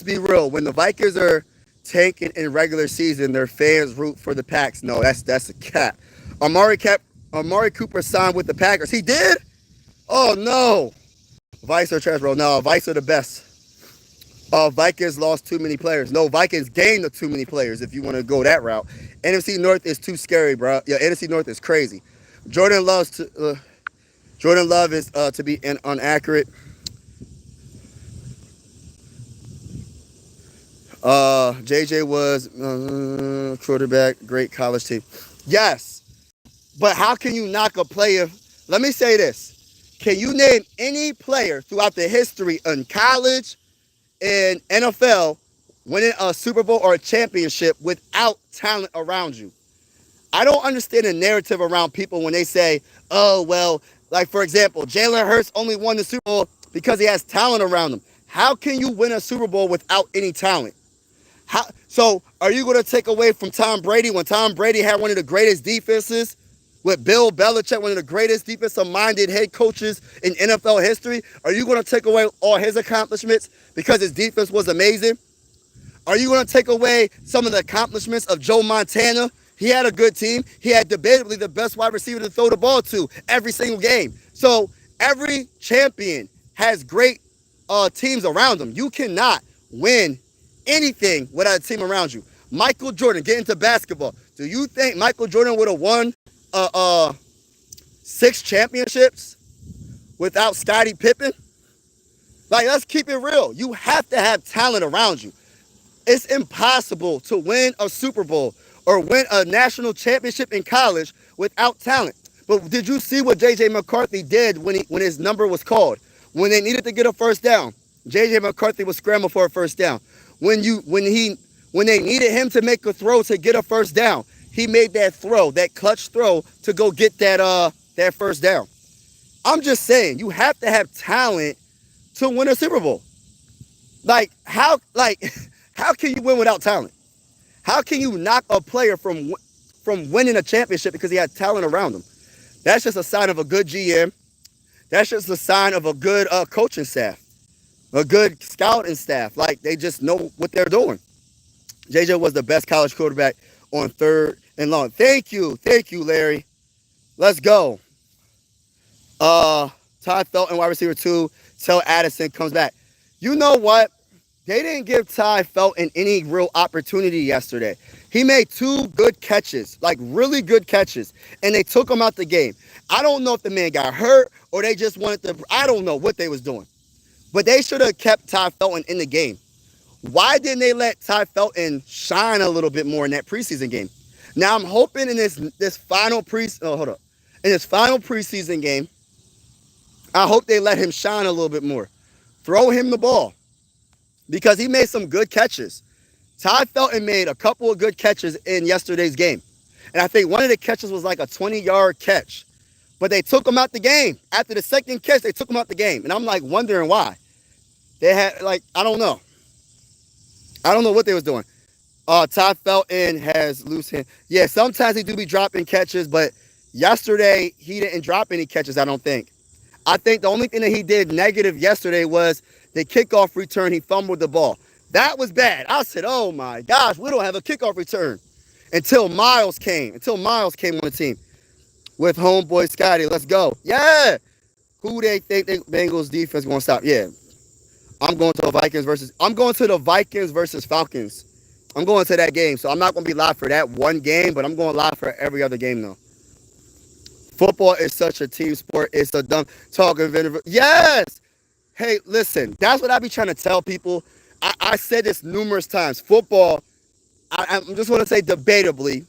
Speaker 1: be real. When the Vikings are tanking in regular season, their fans root for the Packs. No, that's a cap. Amari Cooper signed with the Packers. He did? Oh, no. Vikes are trash, bro. No, Vikes are the best. Vikings lost too many players. No, Vikings gained too many players if you want to go that route. NFC North is too scary, bro. Yeah, NFC North is crazy. Jordan Love is to be inaccurate. JJ was quarterback, great college team. Yes, but how can you knock a player? Let me say this. Can you name any player throughout the history in college and NFL winning a Super Bowl or a championship without talent around you? I don't understand the narrative around people when they say, oh, well, like, for example, Jalen Hurts only won the Super Bowl because he has talent around him. How can you win a Super Bowl without any talent? So are you going to take away from Tom Brady when Tom Brady had one of the greatest defenses with Bill Belichick, one of the greatest defensive-minded head coaches in NFL history? Are you going to take away all his accomplishments because his defense was amazing? Are you going to take away some of the accomplishments of Joe Montana? He had a good team. He had debatably the best wide receiver to throw the ball to every single game. So every champion has great teams around them. You cannot win anything without a team around you. Michael Jordan, get into basketball. Do you think Michael Jordan would have won 6 championships without Scottie Pippen? Like, let's keep it real. You have to have talent around you. It's impossible to win a Super Bowl or win a national championship in college without talent. But did you see what J.J. McCarthy did when his number was called? When they needed to get a first down, J.J. McCarthy was scrambling for a first down. When When they needed him to make a throw to get a first down, he made that throw, that clutch throw to go get that first down. I'm just saying, you have to have talent to win a Super Bowl. How can you win without talent? How can you knock a player from winning a championship because he had talent around him? That's just a sign of a good GM. That's just a sign of a good coaching staff, a good scouting staff. Like, they just know what they're doing. JJ was the best college quarterback on 3rd and long. Thank you, Larry. Let's go. Ty Felton, wide receiver 2, till Addison comes back. You know what? They didn't give Ty Felton any real opportunity yesterday. He made 2 good catches, like really good catches, and they took him out the game. I don't know if the man got hurt or they just wanted to, I don't know what they was doing. But they should have kept Ty Felton in the game. Why didn't they let Ty Felton shine a little bit more in that preseason game? Now I'm hoping in this final preseason game, I hope they let him shine a little bit more. Throw him the ball because he made some good catches. Ty Felton made a couple of good catches in yesterday's game. And I think one of the catches was like a 20-yard catch. But they took him out the game. After the second catch, they took him out the game. And I'm like wondering why. They had, I don't know. I don't know what they was doing. Ty Felton has loose hand. Yeah, sometimes he do be dropping catches, but yesterday he didn't drop any catches, I don't think. I think the only thing that he did negative yesterday was the kickoff return. He fumbled the ball. That was bad. I said, oh my gosh, we don't have a kickoff return. Until Miles came on the team with homeboy Scotty. Let's go. Yeah. Who they think the Bengals defense going to stop? Yeah. I'm going to the Vikings versus Falcons. I'm going to that game. So I'm not going to be live for that one game, but I'm going live for every other game though. Football is such a team sport. It's a dumb talking. Yes. Hey, listen, that's what I be trying to tell people. I said this numerous times. Football, I just want to say debatably,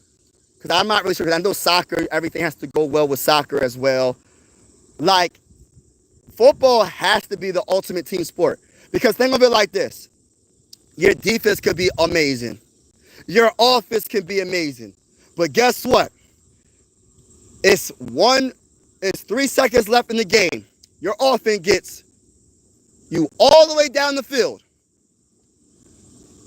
Speaker 1: because I'm not really sure, because I know soccer, everything has to go well with soccer as well. Like, football has to be the ultimate team sport. Because think of it like this. Your defense could be amazing. Your offense can be amazing. But guess what? It's 3 seconds left in the game. Your offense gets you all the way down the field.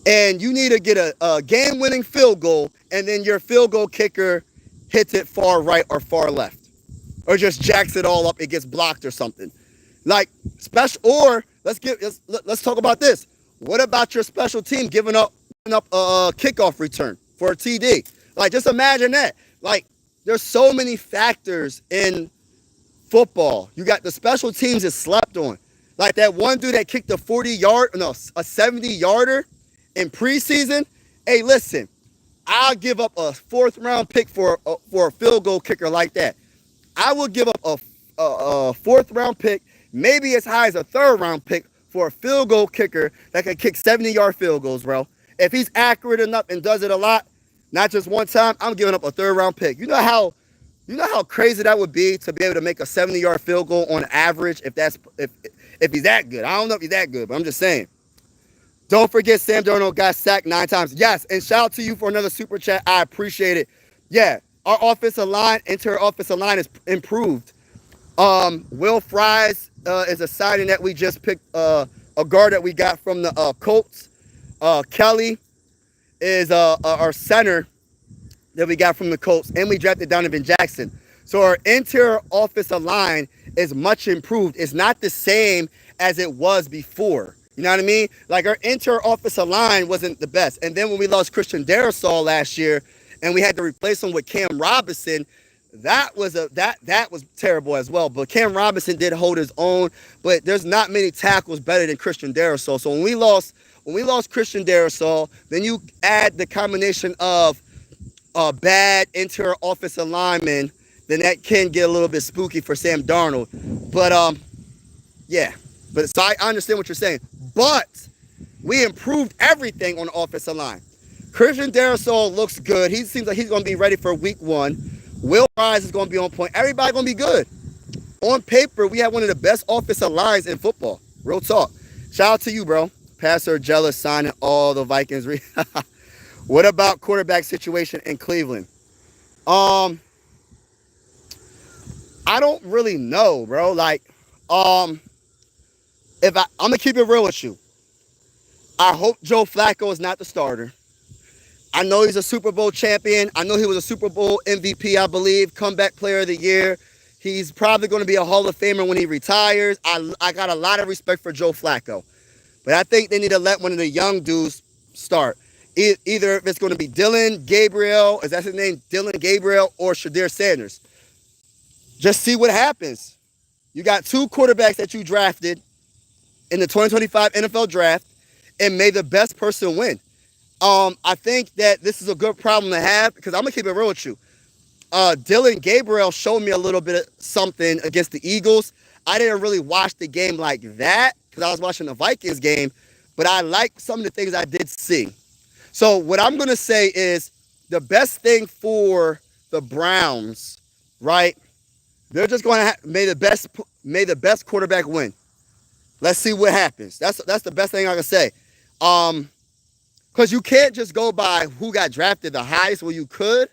Speaker 1: And you need to get a game-winning field goal, and then your field goal kicker hits it far right or far left. Or just jacks it all up, it gets blocked or something. Like, let's talk about this. What about your special team giving up a kickoff return for a TD? Like, just imagine that. Like, there's so many factors in football. You got the special teams that slept on. Like that one dude that kicked a 70-yarder in preseason. Hey, listen, I'll give up a 4th-round pick for a field goal kicker like that. I will give up a 4th-round pick, maybe as high as a 3rd-round pick for a field goal kicker that can kick 70-yard field goals, bro. If he's accurate enough and does it a lot, not just one time, I'm giving up a 3rd-round pick. You know how crazy that would be to be able to make a 70-yard field goal on average if he's that good. I don't know if he's that good, but I'm just saying. Don't forget Sam Darnold got sacked 9 times. Yes, and shout out to you for another super chat. I appreciate it. Yeah, our offensive line, interior offensive line is improved. Will Fries is a signing that we just picked, a guard that we got from the Colts. Kelly is our center that we got from the Colts, and we drafted Donovan Jackson. So our interior offensive line is much improved. It's not the same as it was before. You know what I mean? Like, our interior offensive line wasn't the best. And then when we lost Christian Darrisaw last year and we had to replace him with Cam Robinson, that was terrible as well. But Cam Robinson did hold his own, but there's not many tackles better than Christian Darrisaw. So when we lost Christian Darrisaw, then you add the combination of bad interior offensive linemen, then that can get a little bit spooky for Sam Darnold. But yeah. But so I understand what you're saying. But we improved everything on the offensive line. Christian Darrisaw looks good. He seems like he's going to be ready for week 1. Will Fries is going to be on point. Everybody going to be good. On paper, we have one of the best offensive lines in football. Real talk. Shout out to you, bro. Pastor Jealous signing all the Vikings. What about quarterback situation in Cleveland? Um, I don't really know, bro. Like, um, if I'm gonna keep it real with you, I hope Joe Flacco is not the starter. I know he's a Super Bowl champion. I know he was a Super Bowl MVP, I believe, comeback player of the year. He's probably going to be a Hall of Famer when he retires. I got a lot of respect for Joe Flacco. But I think they need to let one of the young dudes start. Either if it's going to be Dylan Gabriel, is that his name? Dylan Gabriel or Shadir Sanders. Just see what happens. You got two quarterbacks that you drafted in the 2025 NFL draft, and may the best person win. I think that this is a good problem to have because I'm going to keep it real with you. Dylan Gabriel showed me a little bit of something against the Eagles. I didn't really watch the game like that because I was watching the Vikings game, but I like some of the things I did see. So what I'm going to say is the best thing for the Browns, right? They're just going to may the best quarterback win. Let's see what happens. That's the best thing I can say. Because you can't just go by who got drafted the highest. Well, you could,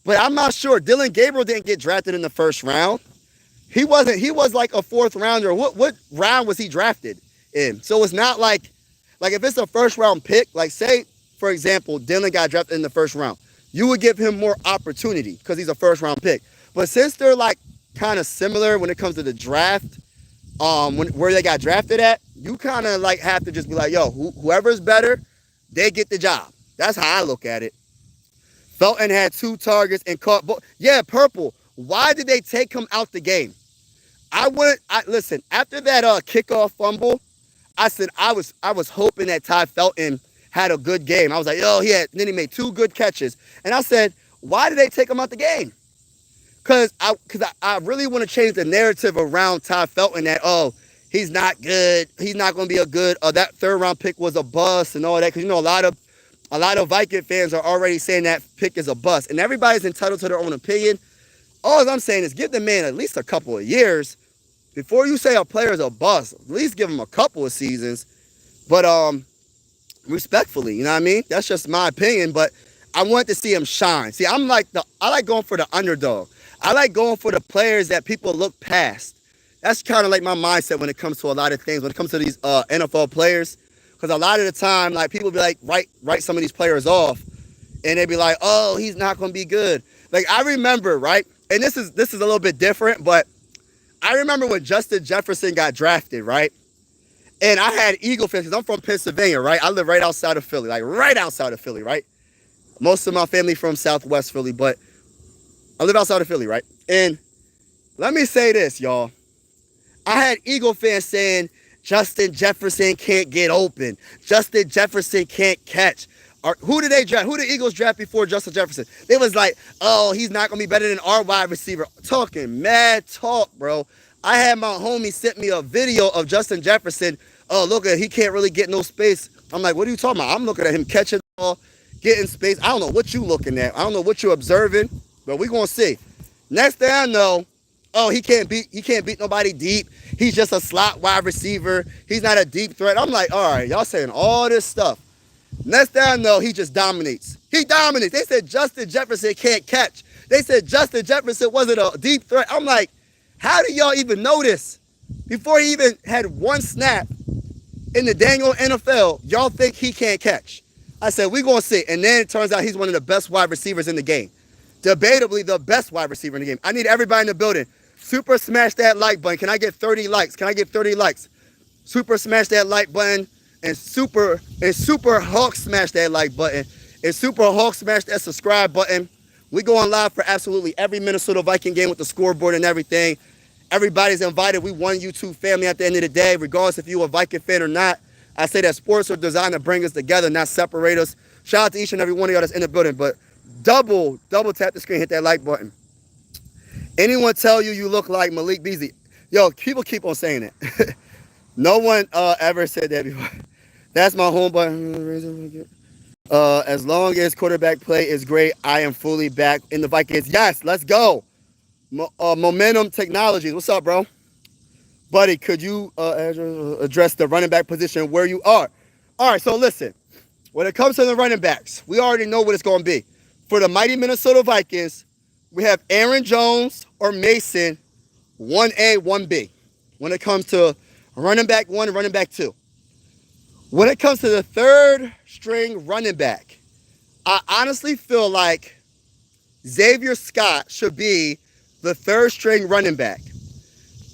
Speaker 1: but I'm not sure. Dylan Gabriel didn't get drafted in the first round. He wasn't. He was like a fourth rounder. What round was he drafted in? So it's not like if it's a first round pick, like say, for example, Dylan got drafted in the first round, you would give him more opportunity because he's a first round pick. But since they're like kind of similar when it comes to the draft, where they got drafted at, you kind of like have to just be like, yo, whoever's better, they get the job. That's how I look at it. Felton had 2 targets and caught. Yeah, Purple. Why did they take him out the game? Listen. After that kickoff fumble, I said I was hoping that Ty Felton had a good game. I was like, yo, then he made 2 good catches, and I said, why did they take him out the game? Because I really want to change the narrative around Ty Felton that he's not good, he's not going to be a good. That 3rd round pick was a bust and all that. Because you know a lot of Viking fans are already saying that pick is a bust, and everybody's entitled to their own opinion. All I'm saying is give the man at least a couple of years before you say a player is a bust. At least give him a couple of seasons, but respectfully, you know what I mean? That's just my opinion, but I want to see him shine. See, I like going for the underdog. I like going for the players that people look past. That's kind of like my mindset when it comes to a lot of things. When it comes to these NFL players, because a lot of the time, like people be like, write some of these players off, and they be like, oh, he's not going to be good. Like I remember, right? And this is a little bit different, but I remember when Justin Jefferson got drafted, right? And I had Eagle fans because I'm from Pennsylvania, right? I live right outside of Philly, like right outside of Philly, right? Most of my family from Southwest Philly, but I live outside of Philly, right? And let me say this, y'all. I had Eagle fans saying Justin Jefferson can't get open. Justin Jefferson can't catch. Who did they draft? Who did the Eagles draft before Justin Jefferson? They was like, oh, he's not going to be better than our wide receiver. Talking mad talk, bro. I had my homie sent me a video of Justin Jefferson. Oh, look at he can't really get no space. I'm like, what are you talking about? I'm looking at him catching the ball, getting space. I don't know what you looking at. I don't know what you're observing, but we're going to see. Next thing I know, oh, he can't beat nobody deep. He's just a slot wide receiver. He's not a deep threat. I'm like, all right, y'all saying all this stuff. Next thing I know, he just dominates. He dominates. They said Justin Jefferson can't catch. They said Justin Jefferson wasn't a deep threat. I'm like, how do y'all even know this? Before he even had one snap in the Daniel NFL, y'all think he can't catch. I said, we're going to see. And then it turns out he's one of the best wide receivers in the game. Debatably the best wide receiver in the game. I need everybody in the building. Super smash that like button. Can I get 30 likes? Can I get 30 likes? Super smash that like button. And super Hulk smash that like button. And super Hulk smash that subscribe button. We going live for absolutely every Minnesota Viking game with the scoreboard and everything. Everybody's invited. We one YouTube family at the end of the day, regardless if you're a Viking fan or not. I say that sports are designed to bring us together, not separate us. Shout out to each and every one of y'all that's in the building. But double tap the screen, hit that like button. Anyone tell you look like Malik Beasley? Yo, people keep on saying it. No one ever said that before. That's my home button. As long as quarterback play is great, I am fully back in the Vikings. Yes, let's go. Momentum Technologies. What's up, bro? Buddy, could you address the running back position where you are? All right, so listen. When it comes to the running backs, we already know what it's going to be. For the mighty Minnesota Vikings, we have Aaron Jones or Mason, 1A, 1B. When it comes to running back 1 and running back 2. When it comes to the third string running back, I honestly feel like Xavier Scott should be the third string running back.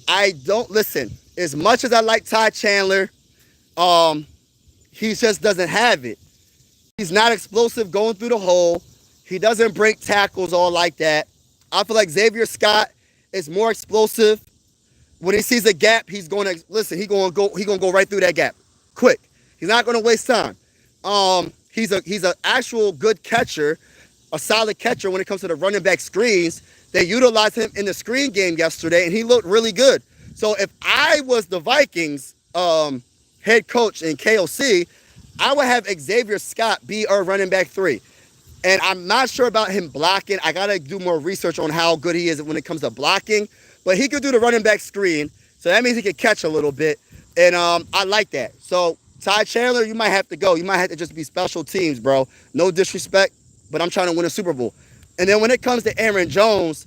Speaker 1: I don't listen. As much as I like Ty Chandler, he just doesn't have it. He's not explosive going through the hole. He doesn't break tackles all like that. I feel like Xavier Scott is more explosive. When he sees a gap, he's going to listen. He's going to go right through that gap, quick. He's not going to waste time. He's an actual good catcher, a solid catcher when it comes to the running back screens. They utilized him in the screen game yesterday, and he looked really good. So if I was the Vikings head coach in KOC, I would have Xavier Scott be our running back 3. And I'm not sure about him blocking. I got to do more research on how good he is when it comes to blocking. But he could do the running back screen, so that means he could catch a little bit. And I like that. So Ty Chandler, you might have to go. You might have to just be special teams, bro. No disrespect, but I'm trying to win a Super Bowl. And then when it comes to Aaron Jones,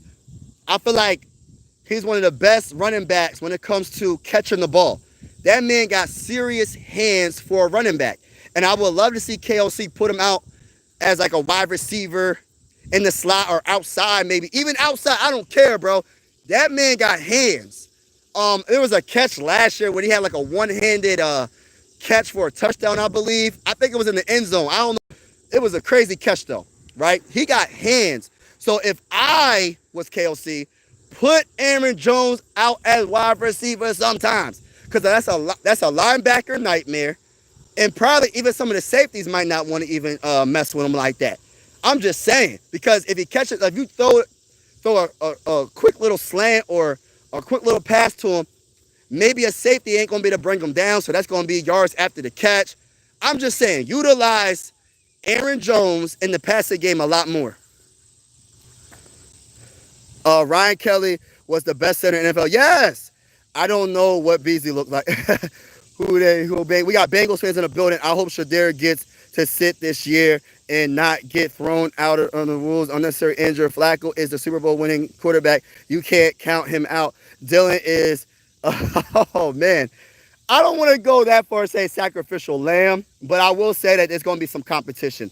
Speaker 1: I feel like he's one of the best running backs when it comes to catching the ball. That man got serious hands for a running back. And I would love to see KOC put him out as like a wide receiver in the slot or outside maybe. Even outside, I don't care, bro. That man got hands. There was a catch last year when he had like a one-handed catch for a touchdown, I believe. I think it was in the end zone. I don't know. It was a crazy catch, though, right? He got hands. So if I was KOC, put Aaron Jones out as wide receiver sometimes, because that's a linebacker nightmare. And probably even some of the safeties might not want to even mess with him like that. I'm just saying, because if he catches, if you throw a quick little slant or a quick little pass to him, maybe a safety ain't going to be able to bring him down, so that's going to be yards after the catch. I'm just saying, utilize Aaron Jones in the passing game a lot more. Ryan Kelly was the best center in NFL. Yes. I don't know what Beasley looked like. We got Bengals fans in the building. I hope Shedeur gets to sit this year and not get thrown out on the rules, unnecessary injury. Flacco is the Super Bowl winning quarterback. You can't count him out. Dylan is, oh man. I don't want to go that far and say sacrificial lamb, but I will say that there's going to be some competition.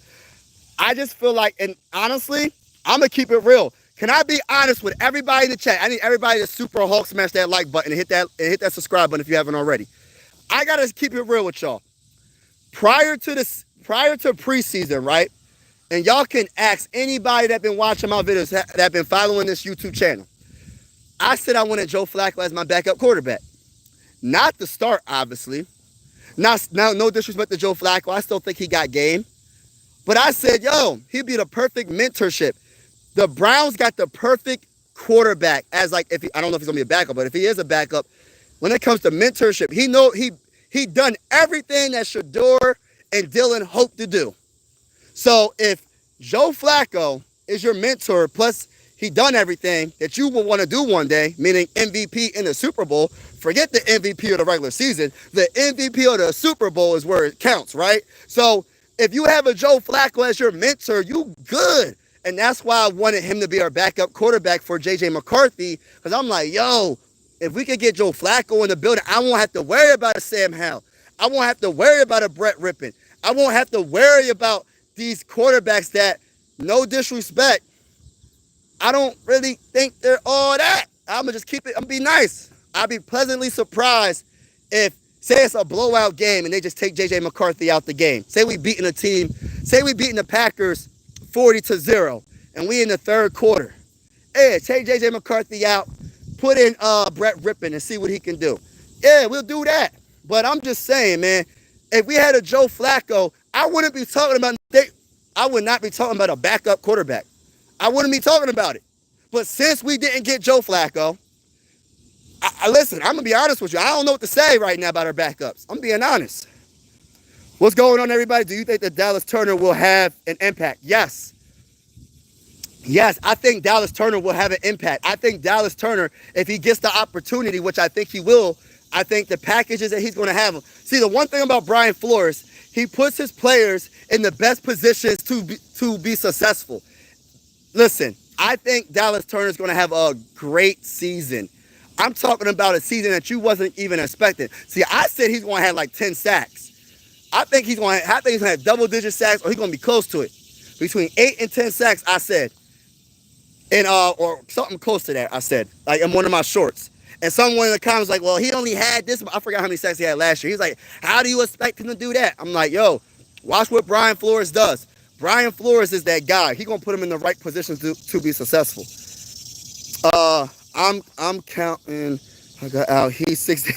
Speaker 1: I just feel like, and honestly, I'm going to keep it real. Can I be honest with everybody in the chat? I need everybody to super Hulk smash that like button and hit that subscribe button if you haven't already. I got to keep it real with y'all. Prior to preseason, right? And y'all can ask anybody that been watching my videos, that been following this YouTube channel. I said I wanted Joe Flacco as my backup quarterback. Not the start, obviously. Now, no disrespect to Joe Flacco. I still think he got game. But I said, yo, he'd be the perfect mentorship. The Browns got the perfect quarterback as like, I don't know if he's going to be a backup, but if he is a backup, when it comes to mentorship, he done everything that Shedeur and Dylan hoped to do. So if Joe Flacco is your mentor, plus he done everything that you will want to do one day, meaning MVP in the Super Bowl, forget the MVP of the regular season. The MVP of the Super Bowl is where it counts, right? So if you have a Joe Flacco as your mentor, you good. And that's why I wanted him to be our backup quarterback for J.J. McCarthy, because I'm like, yo, if we could get Joe Flacco in the building, I won't have to worry about a Sam Howell. I won't have to worry about a Brett Rippon. I won't have to worry about these quarterbacks that, no disrespect, I don't really think they're all that. I'm going to just keep it, I'm going to be nice. I'd be pleasantly surprised if, say it's a blowout game and they just take J.J. McCarthy out the game. Say we beating the Packers 40-0 and we in the third quarter. Hey, take J.J. McCarthy out, put in Brett Rippon and see what he can do. Yeah, we'll do that. But I'm just saying, man, if we had a Joe Flacco, I would not be talking about a backup quarterback. I wouldn't be talking about it. But since we didn't get Joe Flacco, listen, I'm going to be honest with you. I don't know what to say right now about our backups. I'm being honest. What's going on, everybody? Do you think that Dallas Turner will have an impact? Yes. Yes, I think Dallas Turner will have an impact. I think Dallas Turner, if he gets the opportunity, which I think he will, I think the packages that he's going to have. See, the one thing about Brian Flores, he puts his players in the best positions to be successful. Listen, I think Dallas Turner is going to have a great season. I'm talking about a season that you wasn't even expecting. See, I said he's going to have like 10 sacks. I think he's going to have double-digit sacks, or he's going to be close to it. Between 8 and 10 sacks, I said. And or something close to that, I said. Like in one of my shorts. And someone in the comments like, well, he only had this. I forgot how many sacks he had last year. He's like, how do you expect him to do that? I'm like, yo, watch what Brian Flores does. Brian Flores is that guy. He's going to put him in the right positions to be successful. I'm counting. I got out. He's 60.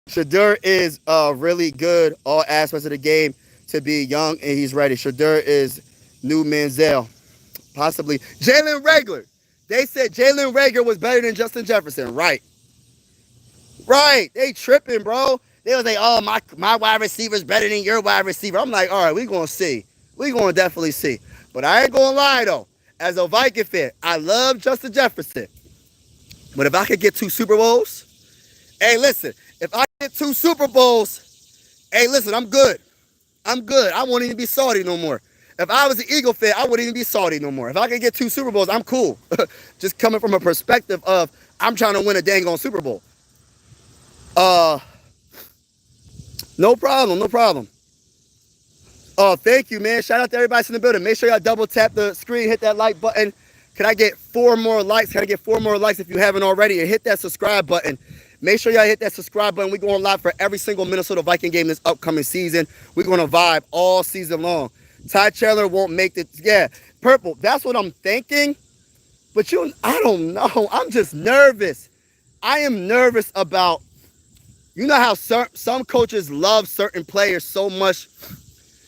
Speaker 1: Shadur is really good all aspects of the game to be young, and he's ready. Shadur is new Manziel. Possibly. Jalen Reagor. They said Jalen Reagor was better than Justin Jefferson. Right. Right. They tripping, bro. They was like, oh, my wide receiver's better than your wide receiver. I'm like, all right, we going to see. We going to definitely see. But I ain't going to lie, though. As a Viking fan, I love Justin Jefferson. But if I could get 2 Super Bowls, hey, listen, if I get 2 Super Bowls, hey, listen, I'm good. I'm good. I won't even be salty no more. If I was an Eagle fan, I wouldn't even be salty no more. If I could get 2 Super Bowls, I'm cool. Just coming from a perspective of I'm trying to win a dang on Super Bowl. No problem, no problem. Oh, thank you, man. Shout out to everybody in the building. Make sure y'all double tap the screen, hit that like button. Can I get 4 more likes? Can I get 4 more likes if you haven't already? And hit that subscribe button. Make sure y'all hit that subscribe button. We're going live for every single Minnesota Viking game this upcoming season. We're going to vibe all season long. Ty Chandler won't make it. Yeah, purple. That's what I'm thinking. But I don't know. I'm just nervous. I am nervous about, you know how some coaches love certain players so much.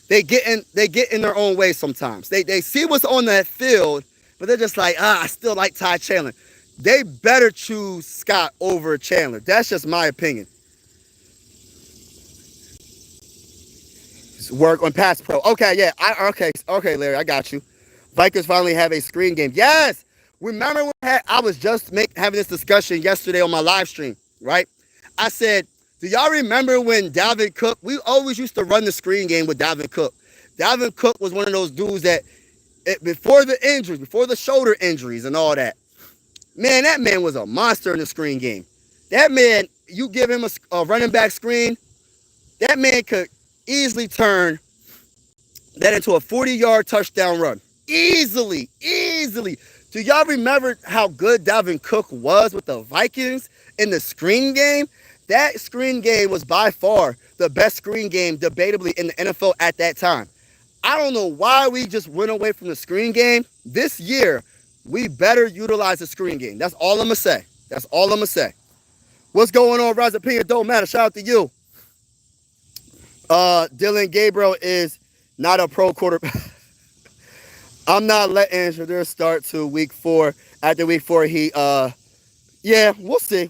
Speaker 1: They get in their own way sometimes. They see what's on that field, but they're just like, I still like Ty Chandler. They better choose Scott over Chandler. That's just my opinion. Work on pass pro. Okay, yeah. Okay, Larry, I got you. Vikings finally have a screen game. Yes. Remember I was just having this discussion yesterday on my live stream, right? I said, do y'all remember when Dalvin Cook, we always used to run the screen game with Dalvin Cook. Dalvin Cook was one of those dudes that, before the injuries, before the shoulder injuries and all that, man, that man was a monster in the screen game. That man, you give him a running back screen, that man could easily turn that into a 40-yard touchdown run. Easily. Do y'all remember how good Dalvin Cook was with the Vikings in the screen game? That screen game was by far the best screen game, debatably, in the NFL at that time. I don't know why we just went away from the screen game. This year, we better utilize the screen game. That's all I'm going to say. That's all I'm going to say. What's going on, Rise Opinion? Don't matter. Shout out to you. Dylan Gabriel is not a pro quarterback. I'm not letting Shadur start to week 4. After week 4, yeah, we'll see.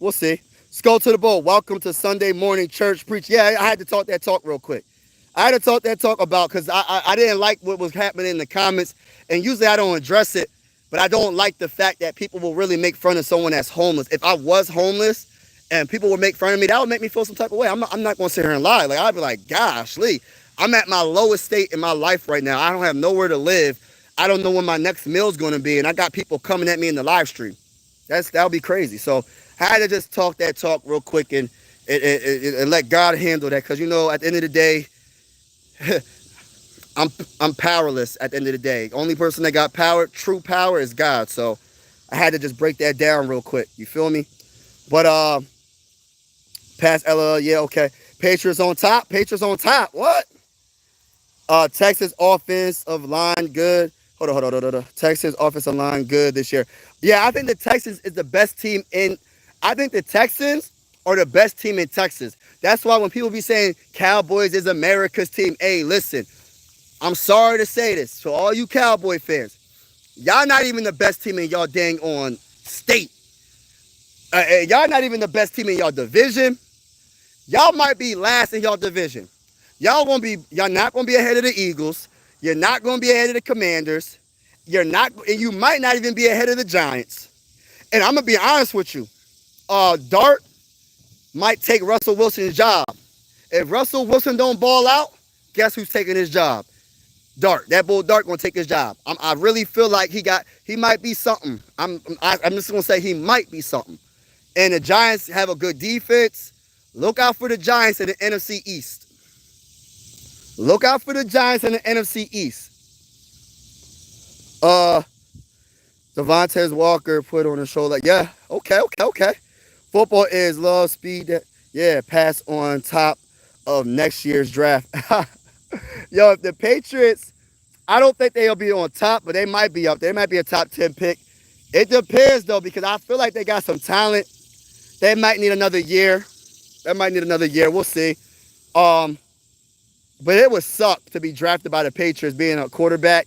Speaker 1: Let's go to the bowl. Welcome to Sunday morning church preach. Yeah, I had to talk that talk real quick. I had to talk that talk about, because I didn't like what was happening in the comments. And usually I don't address it, but I don't like the fact that people will really make fun of someone that's homeless. If I was homeless and people would make fun of me, that would make me feel some type of way. I'm not going to sit here and lie. Like, I'd be like, gosh, Lee, I'm at my lowest state in my life right now. I don't have nowhere to live. I don't know when my next meal's going to be. And I got people coming at me in the live stream. That would be crazy. So I had to just talk that talk real quick and let God handle that. Because, at the end of the day, I'm powerless at the end of the day. The only person that got power, true power, is God. So I had to just break that down real quick. You feel me? But past LL, yeah, okay. Patriots on top. What? Texas offensive line good. Hold on. Texas offensive line good this year. Yeah, I think the Texans is the best team I think the Texans are the best team in Texas. That's why when people be saying Cowboys is America's team, hey, listen, I'm sorry to say this to all you Cowboy fans. Y'all not even the best team in y'all dang on state. Y'all not even the best team in y'all division. Y'all might be last in y'all division. Y'all not gonna be ahead of the Eagles. You're not gonna be ahead of the Commanders. You might not even be ahead of the Giants. And I'm gonna be honest with you. Dart, might take Russell Wilson's job. If Russell Wilson don't ball out, guess who's taking his job? Dart. That bull Dart gonna take his job. I really feel like he might be something. I'm just gonna say he might be something. And the Giants have a good defense. Look out for the Giants in the NFC East. Look out for the Giants in the NFC East. Devontae Walker put on the shoulder. Yeah, okay. Football is love, speed. Yeah, pass on top of next year's draft. Yo, if the Patriots, I don't think they'll be on top, but they might be up. They might be a top 10 pick. It depends, though, because I feel like they got some talent. They might need another year. We'll see. But it would suck to be drafted by the Patriots being a quarterback,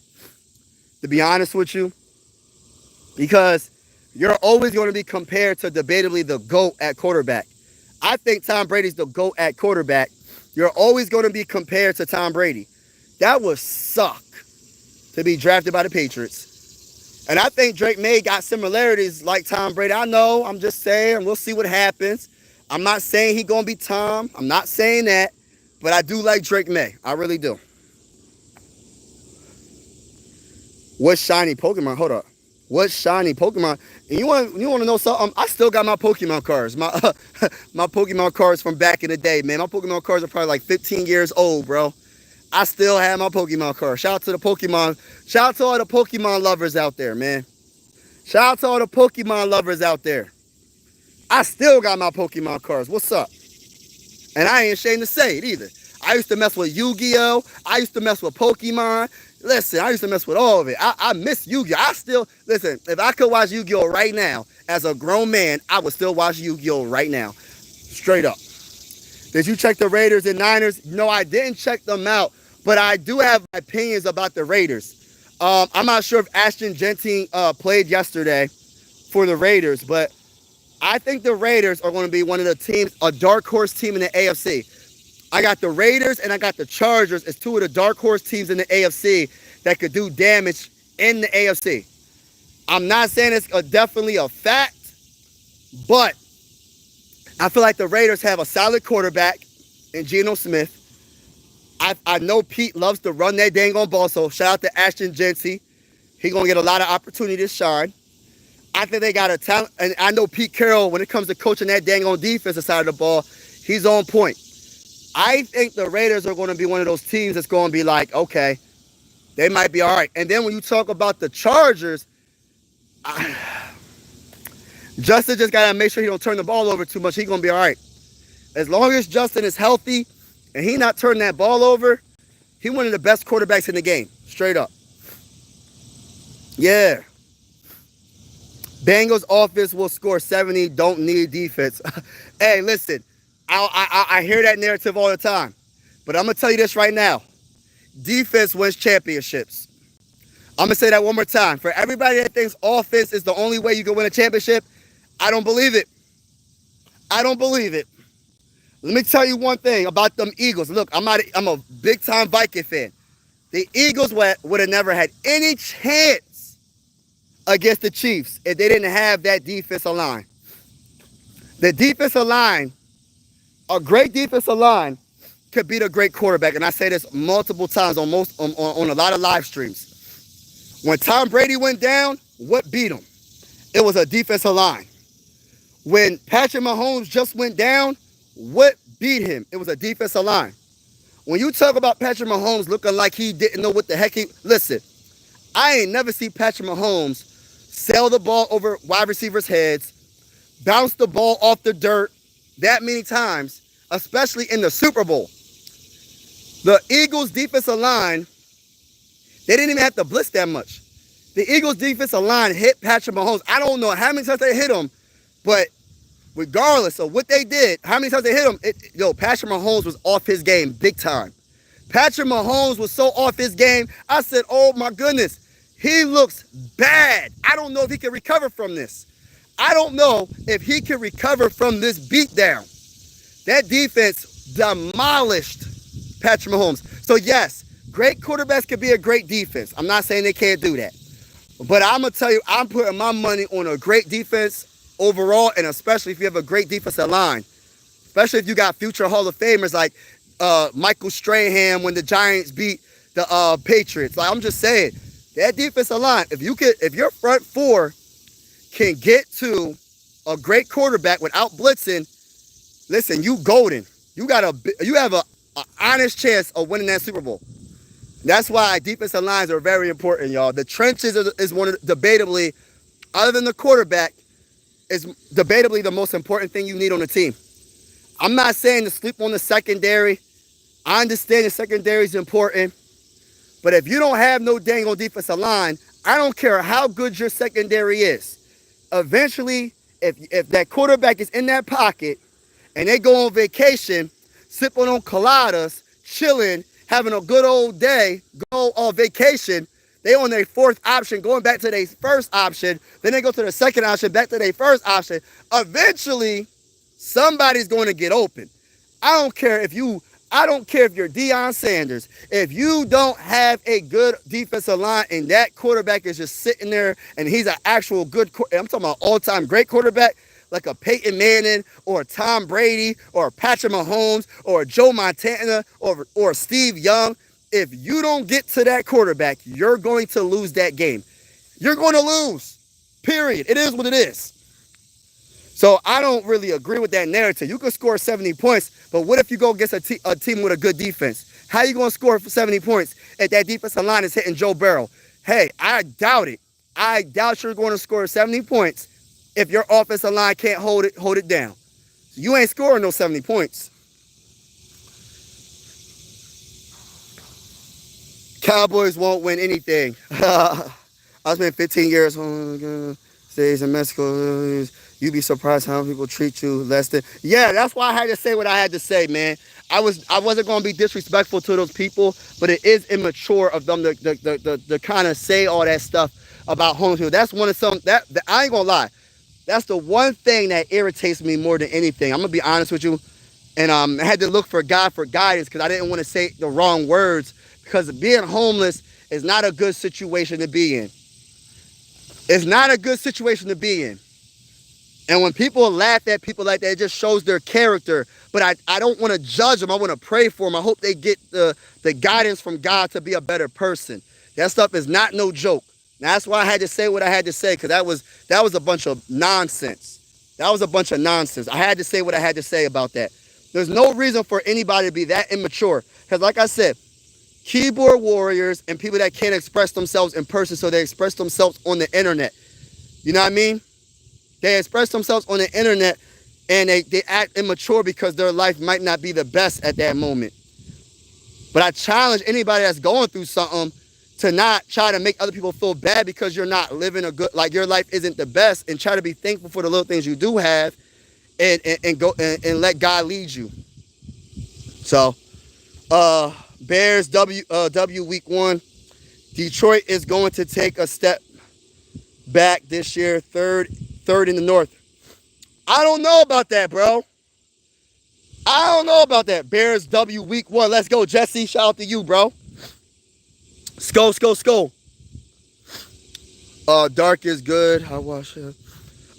Speaker 1: to be honest with you, because you're always going to be compared to debatably the GOAT at quarterback. I think Tom Brady's the GOAT at quarterback. You're always going to be compared to Tom Brady. That would suck to be drafted by the Patriots. And I think Drake May got similarities like Tom Brady. I know, I'm just saying, we'll see what happens. I'm not saying he's going to be Tom. I'm not saying that. But I do like Drake May. I really do. What shiny Pokemon? Hold up. What shiny Pokemon? And you want to know something? I still got my Pokemon cards. My my Pokemon cards from back in the day, man. My Pokemon cards are probably like 15 years old, bro. I still have my Pokemon cards. Shout out to the Pokemon. Shout out to all the Pokemon lovers out there, man. Shout out to all the Pokemon lovers out there. I still got my Pokemon cards. What's up? And I ain't ashamed to say it either. I used to mess with Yu-Gi-Oh! I used to mess with Pokemon. Listen, I used to mess with all of it. I miss Yu-Gi-Oh! I still, listen, if I could watch Yu-Gi-Oh! Right now, as a grown man, I would still watch Yu-Gi-Oh! Right now. Straight up. Did you check the Raiders and Niners? No, I didn't check them out, but I do have opinions about the Raiders. I'm not sure if Ashton Genting played yesterday for the Raiders, but I think the Raiders are going to be one of the teams, a dark horse team in the AFC. I got the Raiders and I got the Chargers as two of the dark horse teams in the AFC that could do damage in the AFC. I'm not saying it's definitely a fact, but I feel like the Raiders have a solid quarterback in Geno Smith. I know Pete loves to run that dang on ball, so shout out to Ashton Genty. He's going to get a lot of opportunity to shine. I think they got a talent, and I know Pete Carroll, when it comes to coaching that dang on defensive side of the ball, he's on point. I think the Raiders are going to be one of those teams that's going to be like, okay, they might be all right. And then when you talk about the Chargers, Justin just got to make sure he don't turn the ball over too much. He's going to be all right. As long as Justin is healthy and he not turning that ball over, he's one of the best quarterbacks in the game, straight up. Yeah. Bengals offense will score 70, don't need defense. Hey, listen, I hear that narrative all the time. But I'm going to tell you this right now. Defense wins championships. I'm going to say that one more time. For everybody that thinks offense is the only way you can win a championship, I don't believe it. I don't believe it. Let me tell you one thing about them Eagles. Look, I'm a big-time Viking fan. The Eagles would have never had any chance against the Chiefs if they didn't have that defensive line. The defensive line, a great defensive line, could beat a great quarterback. And I say this multiple times on a lot of live streams. When Tom Brady went down, what beat him? It was a defensive line. When Patrick Mahomes just went down, what beat him? It was a defensive line. When you talk about Patrick Mahomes looking like he didn't know what the heck listen, I ain't never seen Patrick Mahomes sail the ball over wide receivers' heads, bounce the ball off the dirt that many times, especially in the Super Bowl. The Eagles' defensive line, they didn't even have to blitz that much. The Eagles' defensive line hit Patrick Mahomes. I don't know how many times they hit him, but regardless of what they did, how many times they hit him, Patrick Mahomes was off his game big time. Patrick Mahomes was so off his game, I said, oh my goodness, he looks bad. I don't know if he can recover from this. I don't know if he can recover from this beatdown. That defense demolished Patrick Mahomes. So yes, great quarterbacks can be a great defense. I'm not saying they can't do that. But I'm going to tell you, I'm putting my money on a great defense overall, and especially if you have a great defensive line. especially if you got future Hall of Famers like Michael Strahan when the Giants beat the Patriots. Like, I'm just saying, that defensive line, if your front four can get to a great quarterback without blitzing, listen, you golden. You have a honest chance of winning that Super Bowl. That's why defensive lines are very important, y'all. The trenches is one of debatably, other than the quarterback, is debatably the most important thing you need on the team. I'm not saying to sleep on the secondary. I understand the secondary is important, but if you don't have no dang on defensive line, I don't care how good your secondary is. Eventually, if that quarterback is in that pocket and they go on vacation, sipping on coladas, chilling, having a good old day, go on vacation, they on their fourth option, going back to their first option, then they go to the second option, back to their first option. Eventually, somebody's going to get open. I don't care if you're Deion Sanders. If you don't have a good defensive line and that quarterback is just sitting there and he's an actual good, I'm talking about all-time great quarterback, like a Peyton Manning or a Tom Brady or a Patrick Mahomes or a Joe Montana or Steve Young, if you don't get to that quarterback, you're going to lose that game. You're going to lose, period. It is what it is. So I don't really agree with that narrative. You can score 70 points, but what if you go against a team with a good defense? How are you going to score for 70 points if that defensive line is hitting Joe Burrow? Hey, I doubt it. I doubt you're going to score 70 points if your offensive line can't hold it down. You ain't scoring no 70 points. Cowboys won't win anything. I spent 15 years stays in Mexico. You'd be surprised how people treat you less than. Yeah, that's why I had to say what I had to say, man. I wasn't going to be disrespectful to those people, but it is immature of them to kind of say all that stuff about homeless people. That's one of that I ain't gonna lie. That's the one thing that irritates me more than anything. I'm gonna be honest with you, and I had to look for God for guidance because I didn't want to say the wrong words, because being homeless is not a good situation to be in. It's not a good situation to be in. And when people laugh at people like that, it just shows their character. But I don't want to judge them. I want to pray for them. I hope they get the guidance from God to be a better person. That stuff is not no joke. And that's why I had to say what I had to say, because that was a bunch of nonsense. That was a bunch of nonsense. I had to say what I had to say about that. There's no reason for anybody to be that immature. Because like I said, keyboard warriors and people that can't express themselves in person, so they express themselves on the internet. You know what I mean? They express themselves on the internet and they act immature because their life might not be the best at that moment. But I challenge anybody that's going through something to not try to make other people feel bad because you're not living a good, like your life isn't the best, and try to be thankful for the little things you do have and go and let God lead you. So, Bears W week 1. Detroit is going to take a step back this year, third in the North. I don't know about that, bro. I don't know about that. Bears W week 1. Let's go, Jesse. Shout out to you, bro. Skull. Dark is good. I watch it.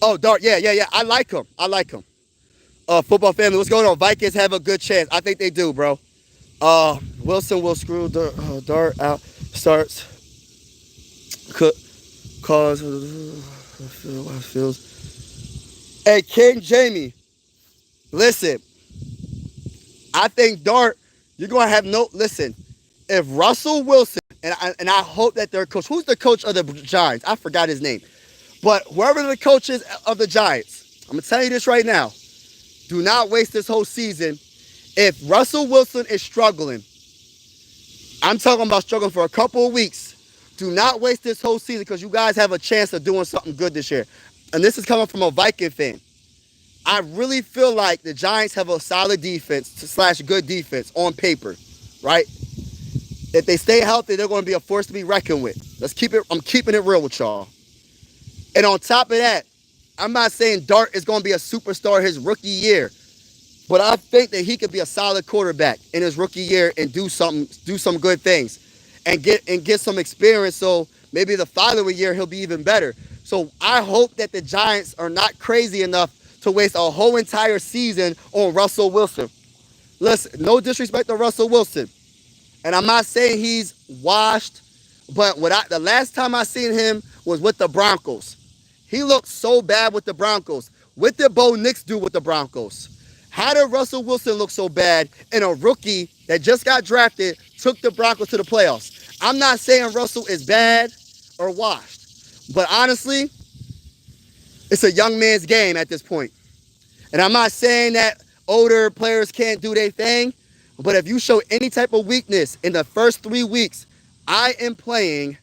Speaker 1: Oh, Dark. Yeah. I like him. Football family, what's going on? Vikings have a good chance. I think they do, bro. Wilson will screw Dart out. Starts. Cause feels. Hey, King Jamie. Listen. I think Dart, you're gonna have no. Listen. If Russell Wilson and I hope that their coach. Who's the coach of the Giants? I forgot his name. But whoever the coach is of the Giants, I'm gonna tell you this right now. Do not waste this whole season. If Russell Wilson is struggling, I'm talking about struggling for a couple of weeks. Do not waste this whole season, because you guys have a chance of doing something good this year. And this is coming from a Viking fan. I really feel like the Giants have a solid defense / good defense on paper, right? If they stay healthy, they're going to be a force to be reckoned with. I'm keeping it real with y'all. And on top of that, I'm not saying Dart is going to be a superstar his rookie year, but I think that he could be a solid quarterback in his rookie year and do some good things and get some experience, so maybe the following year he'll be even better. So I hope that the Giants are not crazy enough to waste a whole entire season on Russell Wilson. Listen, no disrespect to Russell Wilson. And I'm not saying he's washed, but the last time I seen him was with the Broncos. He looked so bad with the Broncos. What did Bo Nix do with the Broncos? How did Russell Wilson look so bad and a rookie that just got drafted took the Broncos to the playoffs? I'm not saying Russell is bad or washed, but honestly, it's a young man's game at this point. And I'm not saying that older players can't do their thing, but if you show any type of weakness in the first 3 weeks, I am playing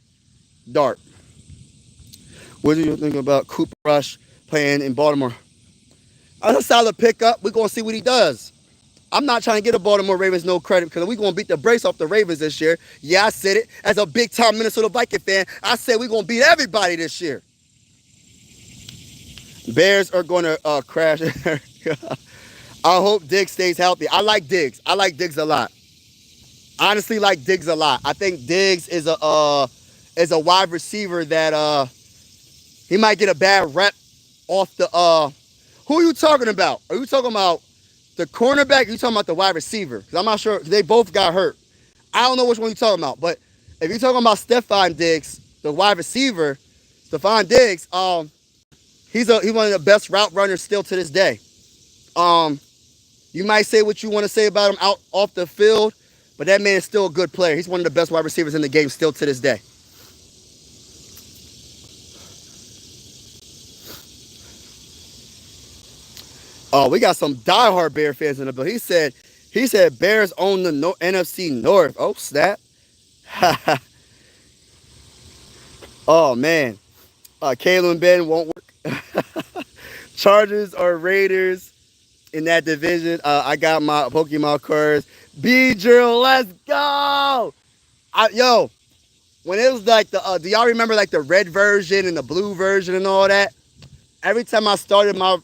Speaker 1: Dart. What do you think about Cooper Rush playing in Baltimore? That's a solid pickup. We're going to see what he does. I'm not trying to get the Baltimore Ravens no credit because we're going to beat the brakes off the Ravens this year. Yeah, I said it. As a big-time Minnesota Viking fan, I said we're going to beat everybody this year. Bears are going to crash. I hope Diggs stays healthy. I like Diggs. I like Diggs a lot. Honestly, like Diggs a lot. I think Diggs is a wide receiver that he might get a bad rep off the who are you talking about? Are you talking about the cornerback? Or are you talking about the wide receiver? Because I'm not sure. They both got hurt. I don't know which one you're talking about. But if you're talking about Stephon Diggs, the wide receiver, Stephon Diggs, he's one of the best route runners still to this day. You might say what you want to say about him out off the field, but that man is still a good player. He's one of the best wide receivers in the game still to this day. Oh, we got some diehard Bear fans in the bill. He said Bears own the NFC North. Oh, snap. Oh, man. Kalen Ben won't work. Chargers or Raiders in that division. I got my Pokemon cards. B-Drill, let's go. Yo, when it was like do y'all remember like the red version and the blue version and all that? Every time I started my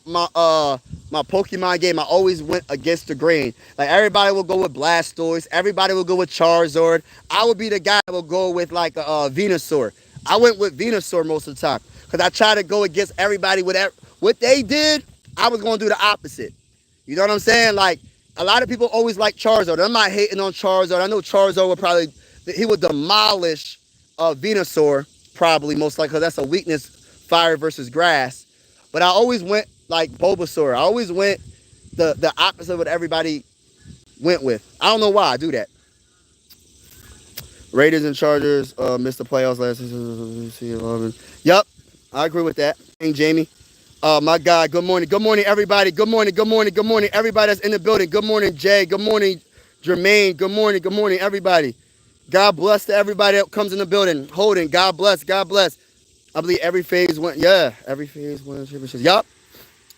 Speaker 1: Pokemon game, I always went against the grain. Like everybody would go with Blastoise, everybody would go with Charizard. I would be the guy that would go with like a Venusaur. I went with Venusaur most of the time because I tried to go against everybody with what they did. I was going to do the opposite. You know what I'm saying? Like a lot of people always like Charizard. I'm not hating on Charizard. I know Charizard would demolish Venusaur probably most likely because that's a weakness, fire versus grass. But I always went like Bulbasaur. I always went the opposite of what everybody went with. I don't know why I do that. Raiders and Chargers missed the playoffs last season. Yep, I agree with that. Hey, Jamie. My God, good morning. Good morning, everybody. Good morning, good morning, good morning. Everybody that's in the building. Good morning, Jay. Good morning, Jermaine. Good morning, everybody. God bless to everybody that comes in the building. Holden, God bless, God bless. I believe every phase went, every phase went. Yup.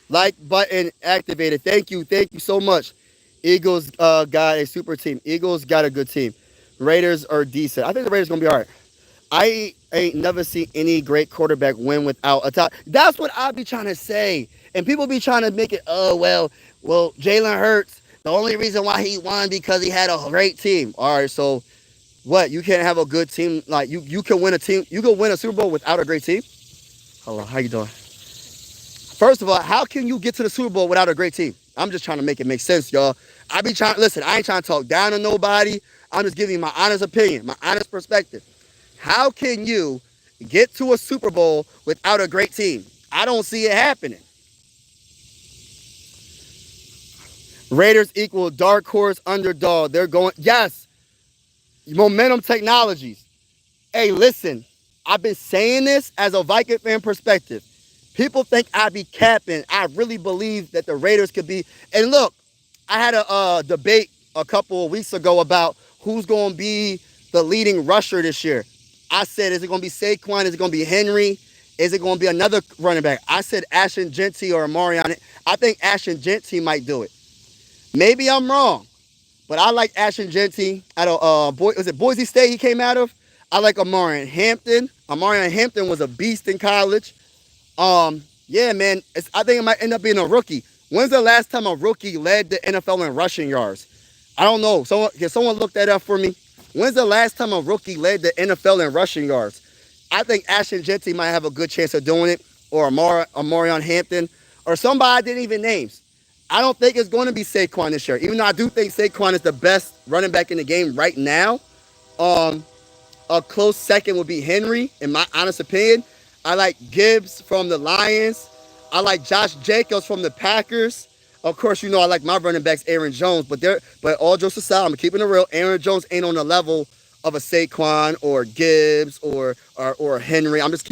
Speaker 1: Like button activated. Thank you so much. Eagles got a super team. Eagles got a good team. Raiders are decent. I think the Raiders going to be all right. I ain't never seen any great quarterback win without a top. That's what I be trying to say. And people be trying to make it, well, Jalen Hurts, the only reason why he won because he had a great team. All right, so what? You can't have a good team? Like, you can win a team. You can win a Super Bowl without a great team? Hello, how you doing? First of all, how can you get to the Super Bowl without a great team? I'm just trying to make it make sense, y'all. Listen, I ain't trying to talk down on nobody. I'm just giving you my honest opinion, my honest perspective. How can you get to a Super Bowl without a great team? I don't see it happening. Raiders equal dark horse underdog. They're going, yes. Momentum Technologies. Hey, listen, I've been saying this as a Viking fan perspective. People think I be capping. I really believe that the Raiders could be. And look, I had a debate a couple of weeks ago about who's going to be the leading rusher this year. I said, is it going to be Saquon? Is it going to be Henry? Is it going to be another running back? I said Ashton Genty or Amarion. I think Ashton Genty might do it. Maybe I'm wrong, but I like Ashton Genty out of was it Boise State he came out of? I like Amarion Hampton. Amarion Hampton was a beast in college. Yeah, man, I think it might end up being a rookie. When's the last time a rookie led the NFL in rushing yards? I don't know. Can someone look that up for me? When's the last time a rookie led the NFL in rushing yards? I think Ashton Genty might have a good chance of doing it, or Amarion Hampton. or somebody I didn't even name. I don't think it's going to be Saquon this year, even though I do think Saquon is the best running back in the game right now. Um, a close second would be Henry, in my honest opinion. I like Gibbs from the Lions. I like Josh Jacobs from the Packers. Of course, I like my running backs, Aaron Jones. But all jokes aside, I'm keeping it real. Aaron Jones ain't on the level of a Saquon or Gibbs or Henry. I'm just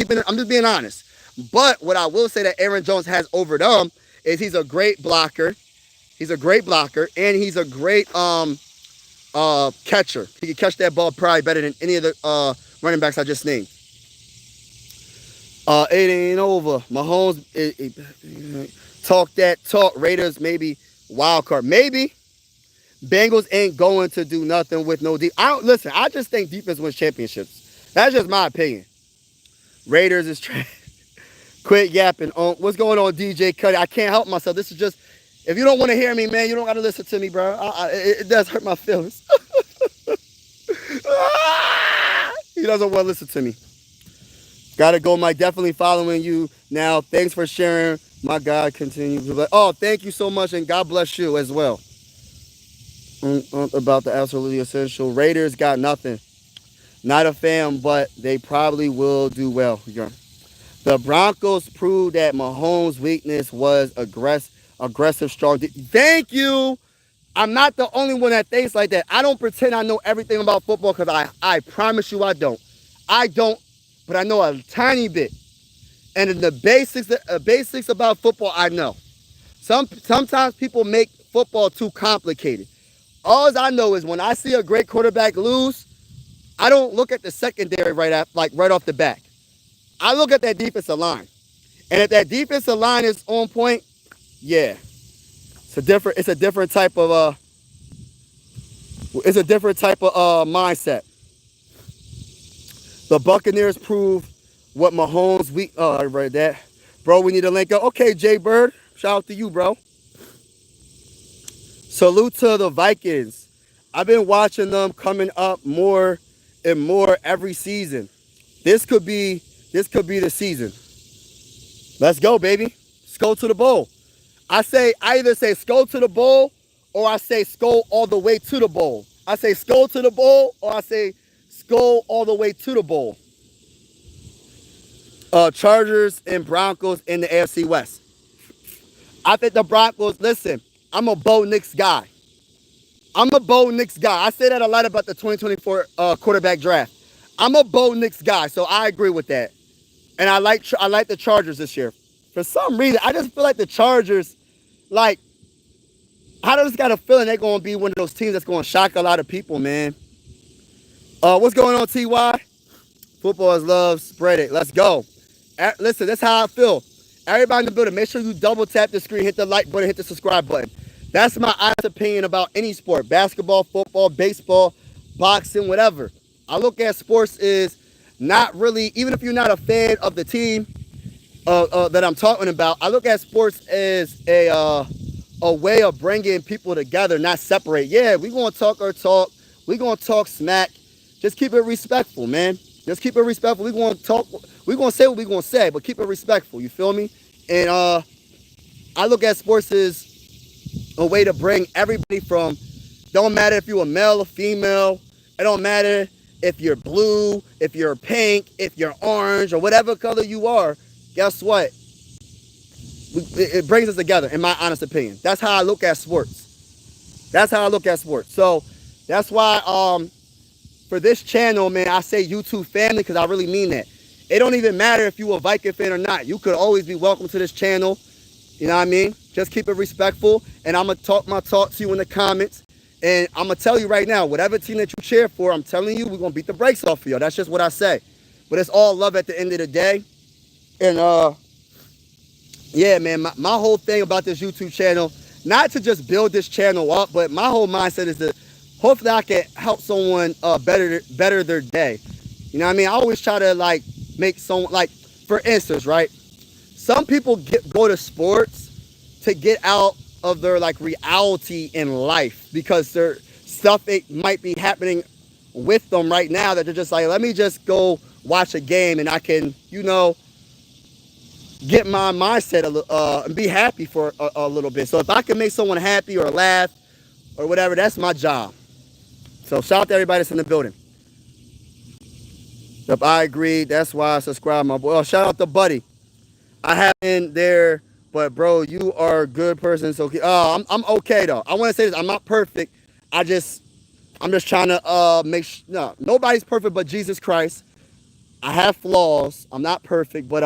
Speaker 1: being honest. But what I will say that Aaron Jones has over them is he's a great blocker. He's a great blocker, and he's a great catcher. He can catch that ball probably better than any of the running backs I just named. It ain't over. Mahomes, talk that talk. Raiders maybe wild card. Maybe. Bengals ain't going to do nothing with no deep. Listen, I just think defense wins championships. That's just my opinion. Raiders is trash. Quit yapping. What's going on, DJ Cuddy? I can't help myself. This is just, if you don't want to hear me, man, you don't got to listen to me, bro. It does hurt my feelings. He doesn't want to listen to me. Gotta go, Mike. Definitely following you now. Thanks for sharing. My God, continue. Oh, thank you so much, and God bless you as well. About the absolutely essential. Raiders got nothing. Not a fan, but they probably will do well. The Broncos proved that Mahomes' weakness was aggressive, strong. Thank you. I'm not the only one that thinks like that. I don't pretend I know everything about football because I promise you I don't. I don't, but I know a tiny bit. And the basics about football I know. Sometimes people make football too complicated. All I know is when I see a great quarterback lose, I don't look at the secondary right off the bat. I look at that defensive line. And if that defensive line is on point, yeah. It's a different type of mindset. The Buccaneers prove what Mahomes I read that. Bro, we need to link up. Okay, Jay Bird. Shout out to you, bro. Salute to the Vikings. I've been watching them coming up more and more every season. This could be the season. Let's go, baby. Let's go to the bowl. I either say skull to the bowl or I say skull all the way to the bowl. I say skull to the bowl or I say skull all the way to the bowl. Chargers and Broncos in the AFC West. I think the Broncos, listen, I'm a Bo Nix guy. I say that a lot about the 2024 quarterback draft. I'm a Bo Nix guy, so I agree with that. And I like the Chargers this year. For some reason, I just feel like the Chargers, I just got a feeling they're going to be one of those teams that's going to shock a lot of people, man. What's going on, TY? Football is love. Spread it. Let's go. Listen, that's how I feel. Everybody in the building, make sure you double tap the screen, hit the like button, hit the subscribe button. That's my honest opinion about any sport. Basketball, football, baseball, boxing, whatever. I look at sports is not really, even if you're not a fan of the team that I'm talking about, I look at sports as a way of bringing people together, not separate. Yeah, we're going to talk our talk. We're going to talk smack. Just keep it respectful, man. Just keep it respectful. We're going to talk. We're going to say what we're going to say, but keep it respectful. You feel me? And I look at sports as a way to bring everybody from, don't matter if you're a male or female. It don't matter if you're blue, if you're pink, if you're orange, or whatever color you are. Guess what? It brings us together, in my honest opinion. That's how I look at sports. So that's why for this channel, man, I say YouTube family because I really mean that. It don't even matter if you're a Viking fan or not. You could always be welcome to this channel. You know what I mean? Just keep it respectful. And I'm going to talk my talk to you in the comments. And I'm going to tell you right now, whatever team that you cheer for, I'm telling you, we're going to beat the brakes off of you. That's just what I say. But it's all love at the end of the day. And, yeah, man, my whole thing about this YouTube channel, not to just build this channel up, but my whole mindset is to hopefully I can help someone better their day. You know what I mean? I always try to, make someone, for instance, right? Some people go to sports to get out of their, reality in life because there's stuff that might be happening with them right now that they're just let me just go watch a game and I can, get my mindset and be happy for a little bit. So if I can make someone happy or laugh or whatever, that's my job. So shout out to everybody that's in the building. Yep, I agree. That's why I subscribe, my boy. Oh, shout out to Buddy. I haven't been there, but bro, you are a good person. So I'm okay though. I want to say this. I'm not perfect. I'm just trying to make sure. No, nobody's perfect but Jesus Christ. I have flaws. I'm not perfect, but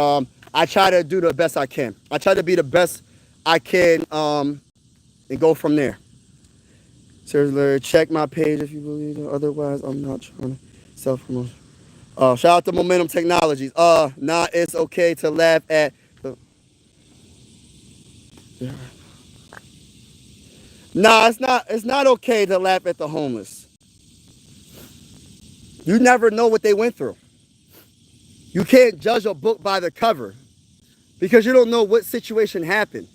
Speaker 1: I try to do the best I can. I try to be the best I can and go from there. Seriously, check my page if you believe it. Otherwise, I'm not trying to self-promote. Shout out to Momentum Technologies. Nah, it's okay to laugh at the. Nah, it's not. It's not okay to laugh at the homeless. You never know what they went through. You can't judge a book by the cover because you don't know what situation happened.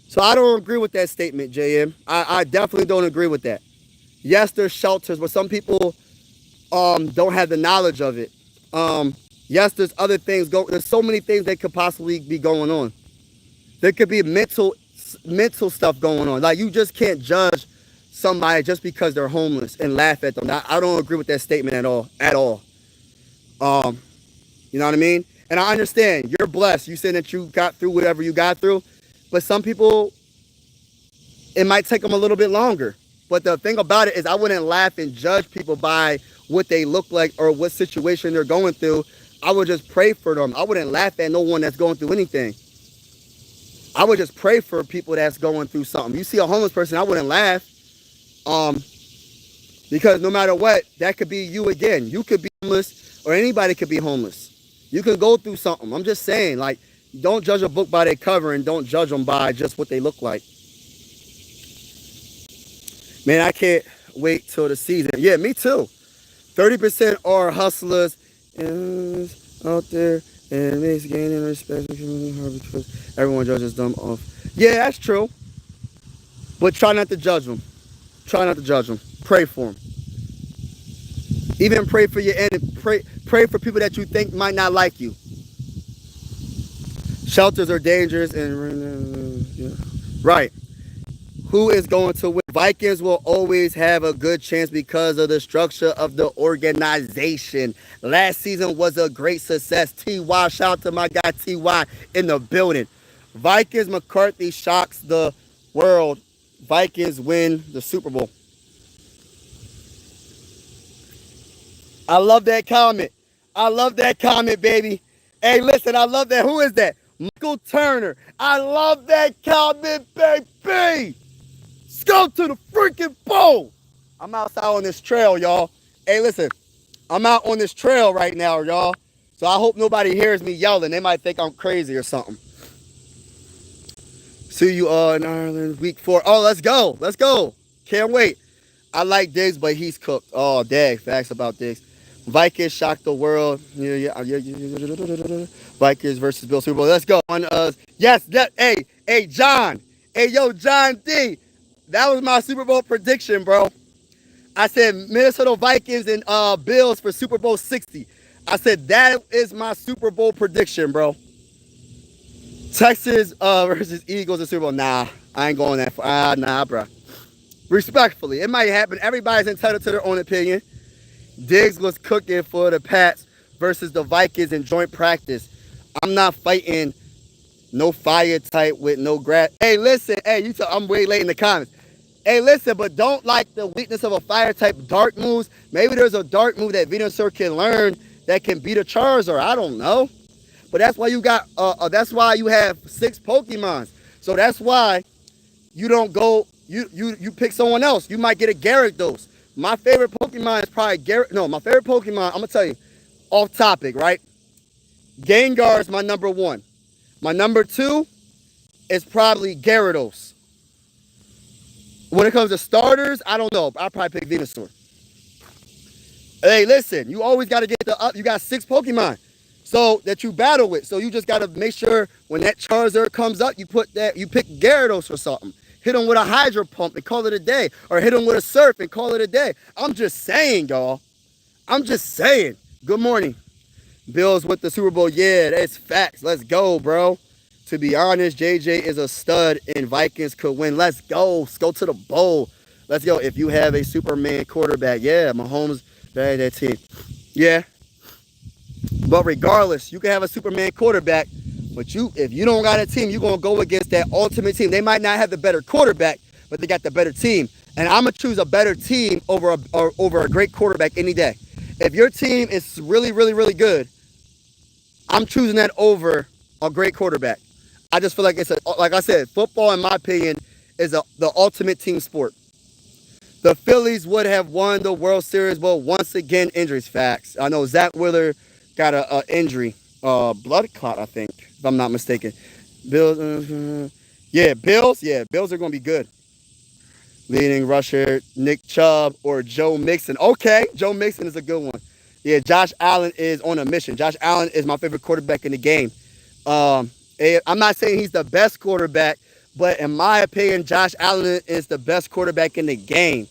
Speaker 1: So I don't agree with that statement, JM. I definitely don't agree with that. Yes, there's shelters, but some people don't have the knowledge of it. Yes, there's other things there's so many things that could possibly be going on. There could be mental stuff going on. Like you just can't judge somebody just because they're homeless and laugh at them. I don't agree with that statement at all. At all. You know what I mean? And I understand you're blessed. You said that you got through whatever you got through, but some people it might take them a little bit longer. But the thing about it is I wouldn't laugh and judge people by what they look like or what situation they're going through. I would just pray for them. I wouldn't laugh at no one that's going through anything. I would just pray for people that's going through something. You see a homeless person, I wouldn't laugh. Because no matter what, that could be you again. You could be homeless or anybody could be homeless. You can go through something. I'm just saying, like, don't judge a book by their cover and don't judge them by just what they look like. Man, I can't wait till the season. Yeah, me too. 30% are hustlers out there and it makes gaining respect because everyone judges them off. Yeah, that's true. But try not to judge them. Try not to judge them. Pray for them. Even pray for your enemy. Pray for people that you think might not like you. Shelters are dangerous and right. Who is going to win? Vikings will always have a good chance because of the structure of the organization. Last season was a great success. T.Y. Shout out to my guy T.Y. in the building. Vikings McCarthy shocks the world. Vikings win the Super Bowl. I love that comment. I love that comment, baby. Hey, listen, I love that. Who is that? Michael Turner. I love that comment, baby. Let's go to the freaking bowl. I'm outside on this trail, y'all. Hey, listen, I'm out on this trail right now, y'all. So I hope nobody hears me yelling. They might think I'm crazy or something. See you all in Ireland week 4. Oh, let's go. Let's go. Can't wait. I like Diggs, but he's cooked. Oh, dang. Facts about Diggs. Vikings shocked the world. Yeah. Vikings versus Bills Super Bowl. Let's go. Yes. Hey, John. Hey, yo, John D. That was my Super Bowl prediction, bro. I said Minnesota Vikings and Bills for Super Bowl 60. I said that is my Super Bowl prediction, bro. Texans versus Eagles in Super Bowl. Nah, I ain't going that far. Nah, bro. Respectfully, it might happen. Everybody's entitled to their own opinion. Diggs was cooking for the Pats versus the Vikings in joint practice. I'm not fighting no fire type with no grass. Hey, listen. Hey, I'm way late in the comments. Hey, listen, but don't like the weakness of a fire type dark moves. Maybe there's a dark move that Venusaur can learn that can beat a Charizard. I don't know. But that's why you got. That's why you have 6 Pokemons. So that's why you don't go. You pick someone else. You might get a Gyarados. My favorite Pokemon is probably Gyarados. No, my favorite Pokemon. I'm gonna tell you, off topic, right? Gengar is my number 1. My number 2 is probably Gyarados. When it comes to starters, I don't know. I'll probably pick Venusaur. Hey, listen, you always got to get the up. You got 6 Pokemon so that you battle with. So you just got to make sure when that Charizard comes up, you pick Gyarados or something. Hit him with a Hydro Pump and call it a day. Or hit him with a Surf and call it a day. I'm just saying, y'all. I'm just saying. Good morning. Bills with the Super Bowl. Yeah, that's facts. Let's go, bro. To be honest, JJ is a stud and Vikings could win. Let's go. Let's go to the bowl. Let's go. If you have a Superman quarterback, yeah, Mahomes, that team. Yeah. But regardless, you can have a Superman quarterback, but if you don't got a team, you're going to go against that ultimate team. They might not have the better quarterback, but they got the better team. And I'm going to choose a better team over a great quarterback any day. If your team is really, really, really good, I'm choosing that over a great quarterback. I just feel like like I said, football, in my opinion, is the ultimate team sport. The Phillies would have won the World Series, but once again, injuries. Facts. I know Zach Wheeler got a injury, blood clot, I think, if I'm not mistaken. Bills, Bills. Yeah, Bills are going to be good. Leading rusher, Nick Chubb or Joe Mixon. Okay, Joe Mixon is a good one. Yeah, Josh Allen is on a mission. Josh Allen is my favorite quarterback in the game. I'm not saying he's the best quarterback, but in my opinion, Josh Allen is the best quarterback in the game.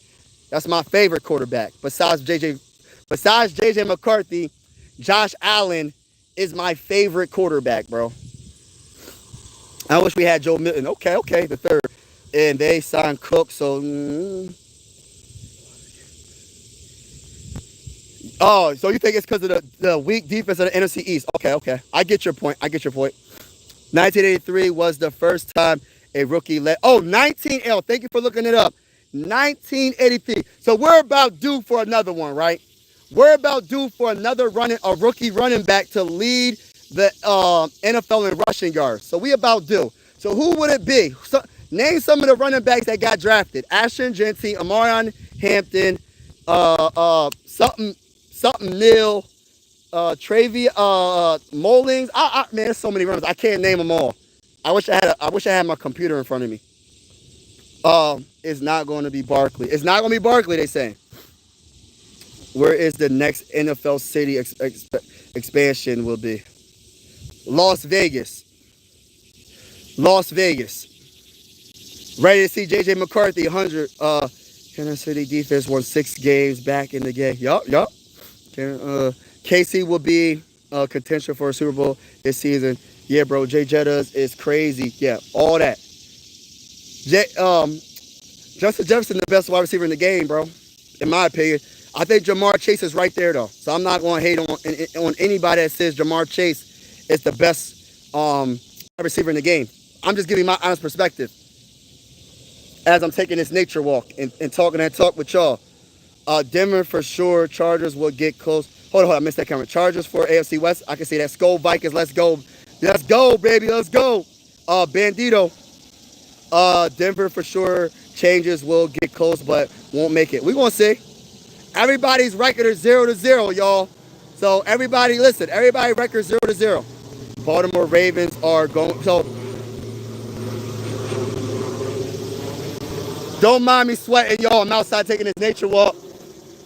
Speaker 1: That's my favorite quarterback. Besides JJ McCarthy, Josh Allen is my favorite quarterback, bro. I wish we had Joe Milton. Okay, the third. And they signed Cook, so... Oh, so you think it's because of the weak defense of the NFC East. Okay. I get your point. 1983 was the first time a rookie led. Oh, 19L. Thank you for looking it up. 1983. So we're about due for another one, right? We're about due for another rookie running back to lead the NFL in rushing yards. So we about due. So who would it be? Name some of the running backs that got drafted. Ashton Genty, Amarion Hampton, something Neal, Mullings. Man, there's so many runners. I can't name them all. I wish I had my computer in front of me. It's not going to be Barkley. It's not going to be Barkley, they say. Where is the next NFL city expansion will be? Las Vegas. Ready to see J.J. McCarthy, 100. Kansas City defense won 6 games back in the game. Yup. KC will be contention for a Super Bowl this season. Yeah, bro. Jay Jettas is crazy. Yeah, all that. Justin Jefferson, the best wide receiver in the game, bro. In my opinion. I think Jamar Chase is right there, though. So I'm not going to hate on anybody that says Jamar Chase is the best wide receiver in the game. I'm just giving my honest perspective as I'm taking this nature walk and talking that talk with y'all. Denver for sure. Chargers will get close. Hold on. I missed that camera. Chargers for AFC West. I can see that. Skull Vikings. Let's go. Let's go, baby. Let's go. Bandito. Denver for sure. Changes will get close, but won't make it. We're going to see. Everybody's record is 0-0, y'all. So everybody, listen. Everybody record 0-0. Baltimore Ravens are going. So don't mind me sweating, y'all. I'm outside taking this nature walk.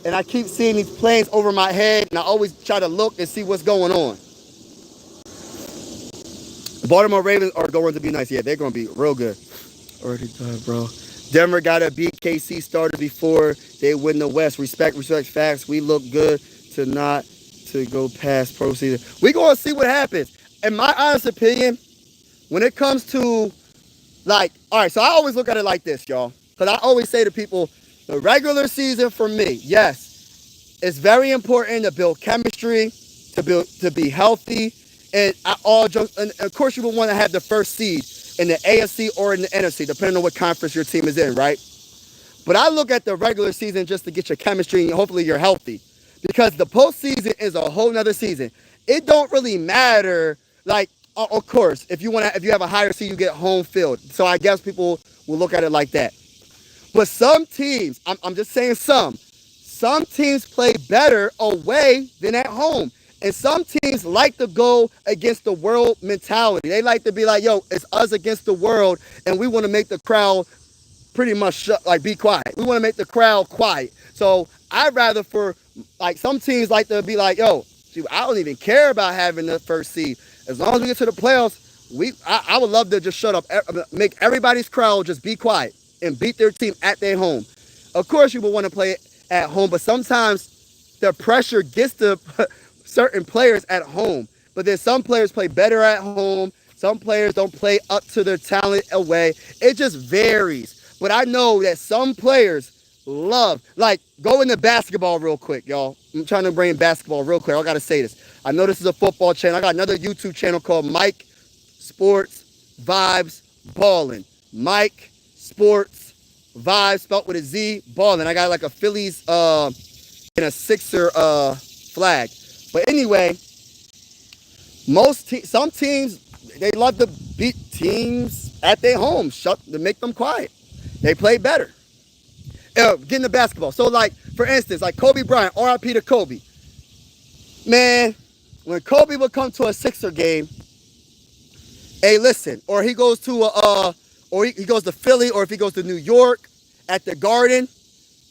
Speaker 1: And I keep seeing these planes over my head, and I always try to look and see what's going on. The Baltimore Ravens are going to be nice. Yeah, they're going to be real good. Already done, bro. Denver got to beat KC started before they win the West. Respect, facts. We look good to not to go past postseason. We're going to see what happens. In my honest opinion, when it comes to, all right, so I always look at it like this, y'all. Because I always say to people, the regular season for me, yes, it's very important to build chemistry, to be healthy, and of course you will want to have the first seed in the AFC or in the NFC, depending on what conference your team is in, right? But I look at the regular season just to get your chemistry and hopefully you're healthy, because the postseason is a whole nother season. It don't really matter. Of course, if you have a higher seed, you get home field. So I guess people will look at it like that. But some teams, I'm just saying some teams play better away than at home. And some teams like to go against the world mentality. They like to be like, yo, it's us against the world, and we want to make the crowd pretty much be quiet. We want to make the crowd quiet. So I'd rather some teams like to be like, yo, I don't even care about having the first seed. As long as we get to the playoffs, I would love to just shut up, make everybody's crowd just be quiet and beat their team at their home. Of course, you would want to play it at home, but sometimes the pressure gets to certain players at home. But then some players play better at home. Some players don't play up to their talent away. It just varies. But I know that some players love, like, go into basketball real quick, y'all. I'm trying to bring basketball real quick. I got to say this. I know this is a football channel. I got another YouTube channel called Mike Sports Vibes Ballin'. Mike Sports Vibes, spelled with a Z, Ballin'. I got like a Phillies and a Sixer flag. But anyway, some teams, they love to beat teams at their home, to make them quiet. They play better. Get into basketball. So, like, for instance, like Kobe Bryant, RIP to Kobe. Man, when Kobe would come to a Sixer game, hey, listen, or he goes to he goes to Philly, or if he goes to New York at the Garden,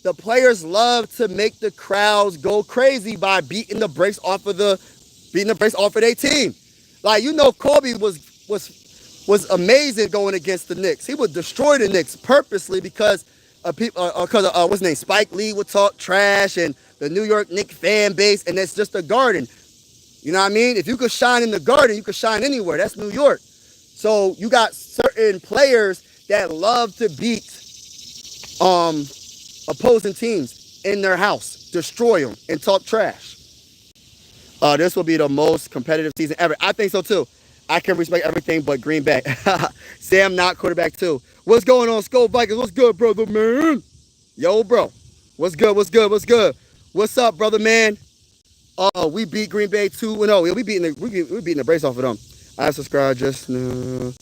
Speaker 1: the players love to make the crowds go crazy by beating the brakes off of their team. Like, you know, Kobe was amazing going against the Knicks. He would destroy the Knicks purposely because what's his name? Spike Lee would talk trash, and the New York Knicks fan base, and it's just the Garden. You know what I mean? If you could shine in the Garden, you could shine anywhere. That's New York. So you got certain players that love to beat opposing teams in their house, destroy them, and talk trash. This will be the most competitive season ever. I think so too. I can respect everything but Green Bay. Sam Knott, quarterback too. What's going on, Skull Vikings? What's good, brother, man? Yo, bro. What's good? What's good? What's good? What's up, brother, man? We beat Green Bay 2-0. Yeah, we beating the brace off of them. I subscribed just now.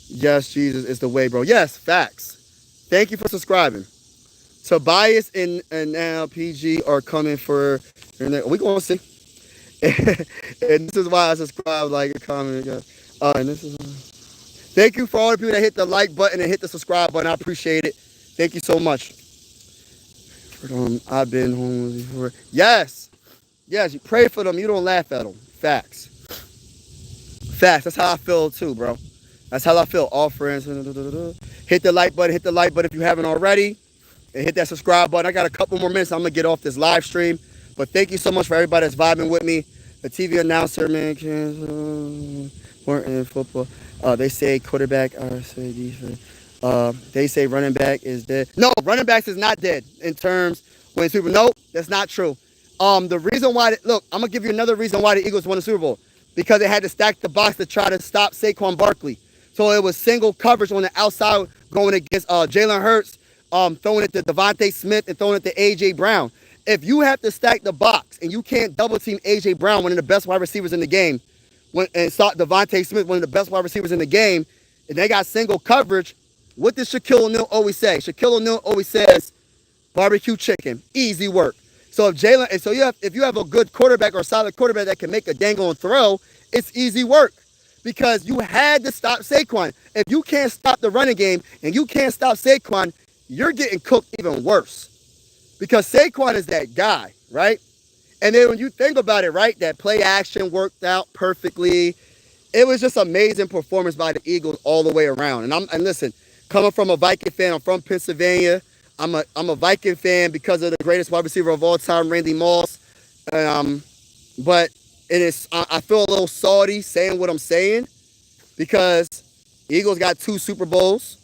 Speaker 1: Yes, Jesus is the way, bro. Yes, facts. Thank you for subscribing. Tobias and now PG are coming for. We gonna see. And this is why I subscribe, like, comment. And this is. Thank you for all the people that hit the like button and hit the subscribe button. I appreciate it. Thank you so much. I've been home before. Yes, you pray for them. You don't laugh at them. Facts. That's how I feel too, bro. That's how I feel. All friends. Hit the like button. Hit the like button if you haven't already. And hit that subscribe button. I got a couple more minutes. I'm going to get off this live stream. But thank you so much for everybody that's vibing with me. The TV announcer, man, important football. They say quarterback. I say defense. They say running back is dead. No, running backs is not dead in terms when Super Bowl. Nope, that's not true. The reason why, look, I'm going to give you another reason why the Eagles won the Super Bowl. Because they had to stack the box to try to stop Saquon Barkley. So it was single coverage on the outside going against Jalen Hurts, throwing it to Devontae Smith and throwing it to A.J. Brown. If you have to stack the box and you can't double team A.J. Brown, one of the best wide receivers in the game, and stop Devontae Smith, one of the best wide receivers in the game, and they got single coverage, what does Shaquille O'Neal always say? Shaquille O'Neal always says, barbecue chicken, easy work. So if you have a good quarterback or a solid quarterback that can make a dang on throw, it's easy work. Because you had to stop Saquon. If you can't stop the running game and you can't stop Saquon, you're getting cooked even worse. Because Saquon is that guy, right? And then when you think about it, right, that play action worked out perfectly. It was just amazing performance by the Eagles all the way around. And listen, coming from a Viking fan, I'm from Pennsylvania. I'm a Viking fan because of the greatest wide receiver of all time, Randy Moss. But I feel a little salty saying what I'm saying because Eagles got 2 Super Bowls,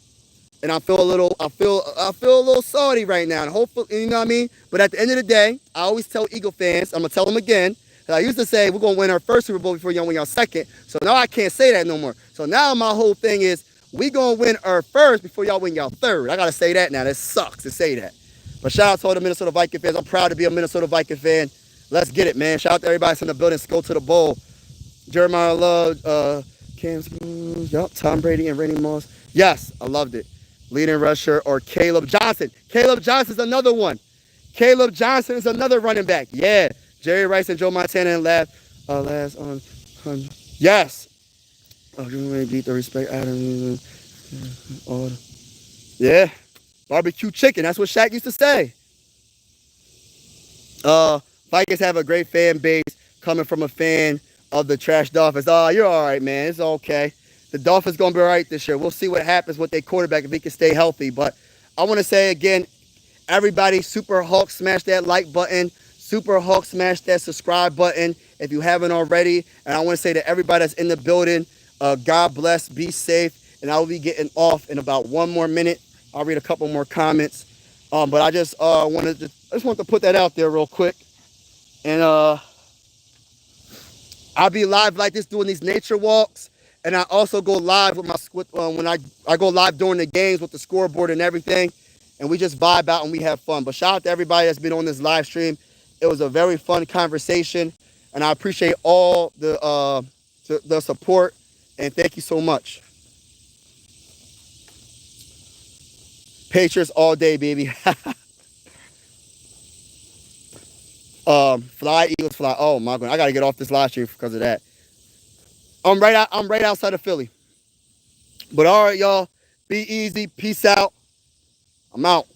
Speaker 1: and I feel a little salty right now. And hopefully, you know what I mean. But at the end of the day, I always tell Eagle fans, I'm gonna tell them again. And I used to say we're gonna win our first Super Bowl before y'all win your second. So now I can't say that no more. So now my whole thing is we gonna win our first before y'all win your third. I gotta say that now. That sucks to say that. But shout out to all the Minnesota Viking fans. I'm proud to be a Minnesota Viking fan. Let's get it, man. Shout out to everybody that's in the building. Let's go to the bowl. Jeremiah Love, Tom Brady and Randy Moss. Yes, I loved it. Leading rusher or Caleb Johnson. Caleb Johnson's another one. Caleb Johnson is another running back. Yeah. Jerry Rice and Joe Montana and last on. Yes. Oh, you beat the respect. Yeah. Barbecue chicken. That's what Shaq used to say. Vikings have a great fan base coming from a fan of the trash Dolphins. Oh, you're all right, man. It's okay. The Dolphins going to be all right this year. We'll see what happens with their quarterback if he can stay healthy. But I want to say again, everybody, Super Hulk, smash that like button. Super Hulk, smash that subscribe button if you haven't already. And I want to say to everybody that's in the building, God bless, be safe. And I will be getting off in about 1 more minute. I'll read a couple more comments. But I just wanted to put that out there real quick. And I'll be live like this doing these nature walks. And I also go live when I go live during the games with the scoreboard and everything. And we just vibe out and we have fun. But shout out to everybody that's been on this live stream. It was a very fun conversation. And I appreciate all the support. And thank you so much. Patriots all day, baby. Fly, Eagles, fly. Oh my God, I gotta get off this live stream because of that. I'm right outside of Philly. But all right, y'all. Be easy. Peace out. I'm out.